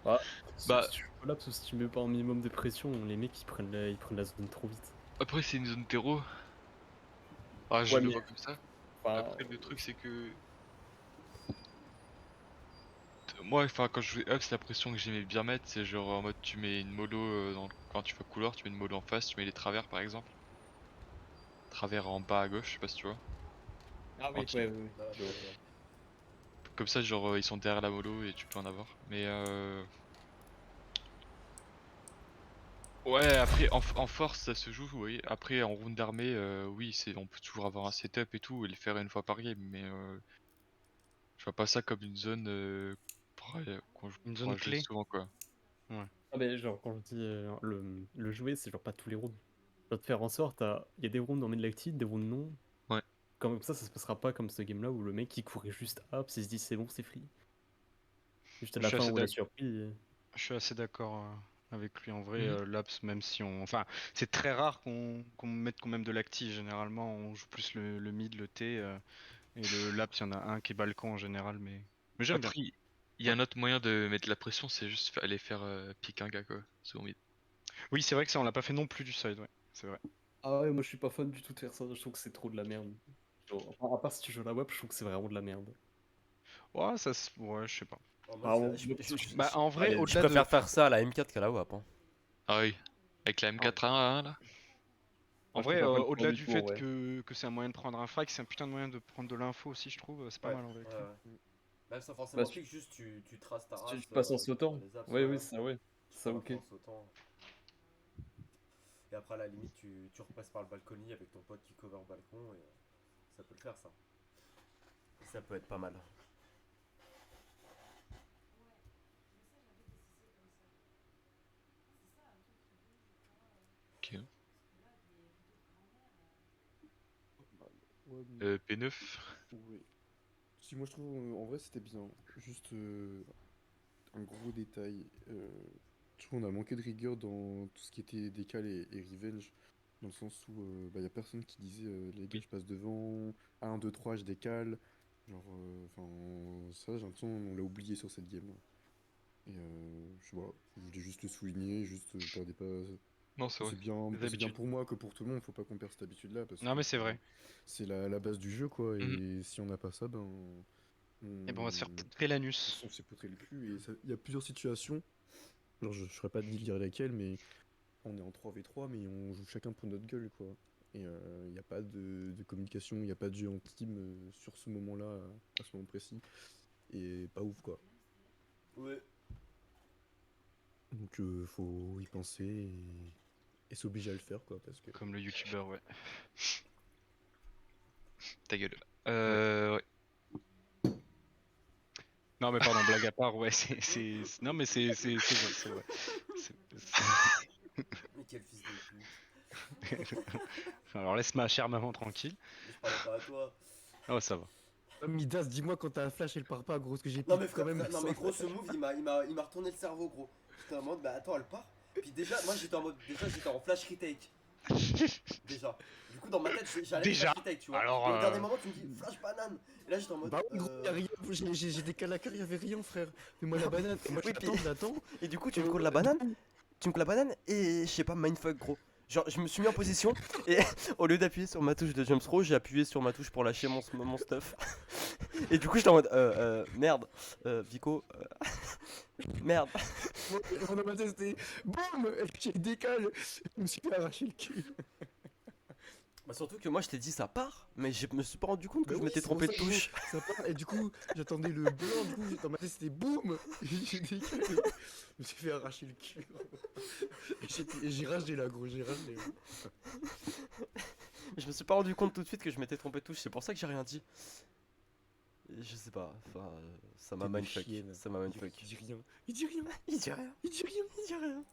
[SPEAKER 2] Bah,
[SPEAKER 5] Bah-
[SPEAKER 2] si tu joues pas l'Ops ou si tu mets pas un minimum de pression, les mecs ils prennent la zone trop vite.
[SPEAKER 5] Après c'est une zone terreau. Ah je
[SPEAKER 2] Ouais,
[SPEAKER 5] le
[SPEAKER 2] mais-
[SPEAKER 5] vois comme ça.
[SPEAKER 2] Enfin,
[SPEAKER 5] Après le truc c'est que moi enfin quand je jouais Up, c'est la pression que j'aimais bien mettre, c'est genre en mode tu mets une mollo quand tu fais couloir, tu mets une mollo en face, tu mets les travers par exemple. Travers en bas à gauche, je sais pas si tu vois.
[SPEAKER 2] Ah oui,
[SPEAKER 5] Entier.
[SPEAKER 2] ouais, ouais,
[SPEAKER 3] Voilà,
[SPEAKER 2] je vois.
[SPEAKER 5] Comme ça genre ils sont derrière la mollo et tu peux en avoir. Mais ouais après en force ça se joue, oui. Après en round d'armée, oui on peut toujours avoir un setup et tout et le faire une fois par game, mais je vois pas ça comme une zone qu'on joue
[SPEAKER 1] Une
[SPEAKER 5] qu'on
[SPEAKER 1] zone
[SPEAKER 5] va jouer
[SPEAKER 1] clé.
[SPEAKER 5] souvent quoi.
[SPEAKER 2] Ah mais genre quand je dis le jouer, c'est genre pas tous les rounds. Genre de faire en sorte il y a des rounds on met de l'active, des rounds non.
[SPEAKER 5] Ouais.
[SPEAKER 2] Comme ça se passera pas comme ce game là où le mec il courait juste hop, il se dit c'est bon, c'est free. Juste à
[SPEAKER 1] Je
[SPEAKER 2] la
[SPEAKER 1] suis
[SPEAKER 2] fin
[SPEAKER 1] assez
[SPEAKER 2] où on l'a surpris.
[SPEAKER 1] Je suis assez d'accord avec lui en vrai,
[SPEAKER 5] Mhm.
[SPEAKER 1] Laps, même si on. Enfin, c'est très rare qu'on mette quand même de l'active. Généralement, on joue plus le mid, le T, et le Laps, il y en a un qui est balcon en général, mais j'aime bien.
[SPEAKER 5] Après, il y a un autre moyen de mettre de la pression, c'est juste aller faire pick un gars quoi, sur mid.
[SPEAKER 1] Oui, c'est vrai que ça, on l'a pas fait non plus du side, ouais, c'est vrai.
[SPEAKER 2] Ah ouais, moi je suis pas fan du tout de faire ça, je trouve que c'est trop de la merde. Genre, à part si tu joues à la web, je trouve que c'est vraiment de la merde.
[SPEAKER 1] Ouais, ouais, je sais pas.
[SPEAKER 3] Oh, moi,
[SPEAKER 2] Ah, on-
[SPEAKER 1] Bah, en vrai,
[SPEAKER 2] Allez,
[SPEAKER 3] je
[SPEAKER 1] au-delà de.
[SPEAKER 3] préfère faire ça à la M4 qu'à la WAP. Hein.
[SPEAKER 5] Ah oui, avec la M4A1 là.
[SPEAKER 1] En
[SPEAKER 2] moi, je
[SPEAKER 1] vrai,
[SPEAKER 2] préfère pas le faire
[SPEAKER 1] au-delà
[SPEAKER 2] du
[SPEAKER 1] du
[SPEAKER 2] tout en
[SPEAKER 1] fait
[SPEAKER 2] vrai.
[SPEAKER 1] que c'est un moyen de prendre un frag, c'est un putain de moyen de prendre de l'info aussi, je trouve. C'est pas mal en vrai.
[SPEAKER 3] Même sans
[SPEAKER 2] Bah,
[SPEAKER 3] forcément
[SPEAKER 2] si
[SPEAKER 3] pique, juste tu traces ta
[SPEAKER 2] si tu
[SPEAKER 3] race
[SPEAKER 2] passes en
[SPEAKER 3] dans
[SPEAKER 2] sautant.
[SPEAKER 3] les apps.
[SPEAKER 2] Ouais, oui, ça, ouais.
[SPEAKER 3] Tu
[SPEAKER 2] Ça,
[SPEAKER 3] prends
[SPEAKER 2] ok.
[SPEAKER 3] l'info en sautant. Et après, à la limite, tu repasses par le balcony avec ton pote qui cover le balcon et ça peut le faire ça. Ça peut être pas mal.
[SPEAKER 5] Ok.
[SPEAKER 8] Ouais, mais-
[SPEAKER 5] P9.
[SPEAKER 8] ouais. Si moi je trouve en vrai c'était bien. Juste un gros détail. Je trouve qu'on a manqué de rigueur dans tout ce qui était décal et revenge. Dans le sens où bah, y a personne qui disait les gars
[SPEAKER 5] Oui.
[SPEAKER 8] je passe devant, 1, 2, 3 je décale. Genre enfin ça j'ai l'impression on l'a oublié sur cette game là. Et je sais pas, je voulais juste le souligner, juste perdez pas.
[SPEAKER 5] Non, c'est vrai.
[SPEAKER 8] C'est bien,
[SPEAKER 1] Des
[SPEAKER 8] c'est bien
[SPEAKER 1] habitudes.
[SPEAKER 8] pour moi que pour tout le monde, faut pas qu'on perde cette habitude-là parce
[SPEAKER 1] Non,
[SPEAKER 8] que
[SPEAKER 1] mais c'est vrai.
[SPEAKER 8] c'est la base du jeu quoi.
[SPEAKER 5] Mhm.
[SPEAKER 8] Et si on n'a pas ça, ben
[SPEAKER 1] Et ben, on va se faire
[SPEAKER 8] on,
[SPEAKER 1] très l'anus.
[SPEAKER 8] on s'est poutré le cul. Et il y a plusieurs situations, genre je ferais pas de dire lesquelles, mais on est en 3v3, mais on joue chacun pour notre gueule quoi. Et il n'y a pas de communication, il n'y a pas de jeu en team sur ce moment-là, à ce moment précis. Et pas ouf quoi.
[SPEAKER 3] Ouais.
[SPEAKER 8] Donc faut y penser et s'obliger à le faire quoi parce que.
[SPEAKER 1] Comme le youtubeur, ouais.
[SPEAKER 5] Ta gueule. Ouais.
[SPEAKER 1] Non, mais pardon, blague à part, ouais, non, mais c'est vrai.
[SPEAKER 3] Mais quel fils de pute.
[SPEAKER 1] Alors, laisse ma chère maman tranquille.
[SPEAKER 3] Mais je parlais pas à toi.
[SPEAKER 1] Oh, ça va.
[SPEAKER 8] Midas, dis-moi quand t'as un flash, elle part pas, gros, ce que j'ai
[SPEAKER 3] Non
[SPEAKER 8] piqué
[SPEAKER 3] mais
[SPEAKER 8] quand même.
[SPEAKER 3] non mais
[SPEAKER 8] sans
[SPEAKER 3] gros
[SPEAKER 8] flash.
[SPEAKER 3] ce move il m'a retourné le cerveau gros. J'étais en mode bah attends elle part. Puis déjà moi j'étais en mode j'étais en flash retake. Déjà. Du coup dans ma tête j'allais
[SPEAKER 1] Déjà
[SPEAKER 3] flash retake tu vois.
[SPEAKER 1] Alors,
[SPEAKER 3] Et au dernier moment tu me dis flash banane. Et là j'étais en mode
[SPEAKER 8] Bah oui, gros, y'a rien, j'ai décalé la carrière, y'avait rien, frère. Mais moi la banane, moi
[SPEAKER 3] Oui,
[SPEAKER 8] je l'attends.
[SPEAKER 3] Et du coup tu me colles la banane. Tu me colles la banane et je sais pas mindfuck gros. Genre je me suis mis en position et au lieu d'appuyer sur ma touche de jump throw, j'ai appuyé sur ma touche pour lâcher mon stuff. Et du coup j'étais en mode merde, Vico, merde.
[SPEAKER 8] Moi dans ma tête c'était boum, j'ai décalé, je me suis fait arracher le cul.
[SPEAKER 3] Bah surtout que moi je t'ai dit ça part, mais je me suis pas rendu compte que
[SPEAKER 8] Bah
[SPEAKER 3] je
[SPEAKER 8] oui,
[SPEAKER 3] m'étais
[SPEAKER 8] c'est pour
[SPEAKER 3] trompé de
[SPEAKER 8] ça, gros,
[SPEAKER 3] touche.
[SPEAKER 8] ça part, et du coup j'attendais le blanc, du coup dans ma tête c'était boum, et j'ai décalé, je me suis fait arracher le cul. Et j'ai ragé là, gros, j'ai ragé.
[SPEAKER 3] Je me suis pas rendu compte tout de suite que je m'étais trompé de touche, c'est pour ça que j'ai rien dit. Et je sais pas, enfin ça m'a
[SPEAKER 8] T'es des
[SPEAKER 3] mindfuck.
[SPEAKER 8] chiennes.
[SPEAKER 3] Ça m'a mindfuck.
[SPEAKER 8] Il dit rien, il dit rien,
[SPEAKER 3] Il dit rien,
[SPEAKER 8] il dit rien,
[SPEAKER 3] il dit rien.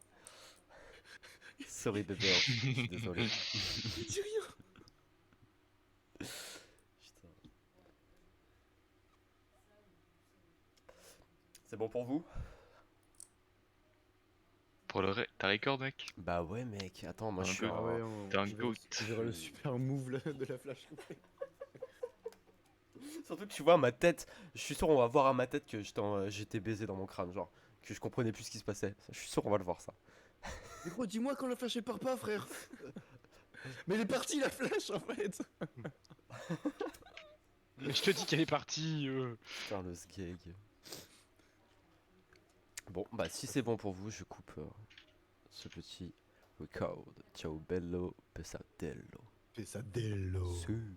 [SPEAKER 3] Sorry bébé, hein, je suis désolé.
[SPEAKER 8] il dit rien.
[SPEAKER 3] Putain. C'est bon pour vous?
[SPEAKER 5] Pour t'as record mec.
[SPEAKER 3] Bah ouais mec, attends, moi
[SPEAKER 5] Ah,
[SPEAKER 3] je suis...
[SPEAKER 8] Ah ouais,
[SPEAKER 5] T'es un
[SPEAKER 8] je verrai
[SPEAKER 5] goat.
[SPEAKER 8] je verrai le super move là, de la flash.
[SPEAKER 3] Surtout que tu vois ma tête, je suis sûr on va voir à ma tête que j'étais baisé dans mon crâne, genre que je comprenais plus ce qui se passait. Je suis sûr on va le voir ça.
[SPEAKER 8] Mais gros, dis-moi quand la flash elle part pas, frère. Mais elle est partie la flash en fait.
[SPEAKER 1] Mais je te dis qu'elle est partie.
[SPEAKER 3] Putain le sgeg. Bon bah si c'est bon pour vous, je coupe ce petit record. Ciao bello, pesadello.
[SPEAKER 8] Pesadello.
[SPEAKER 3] Su.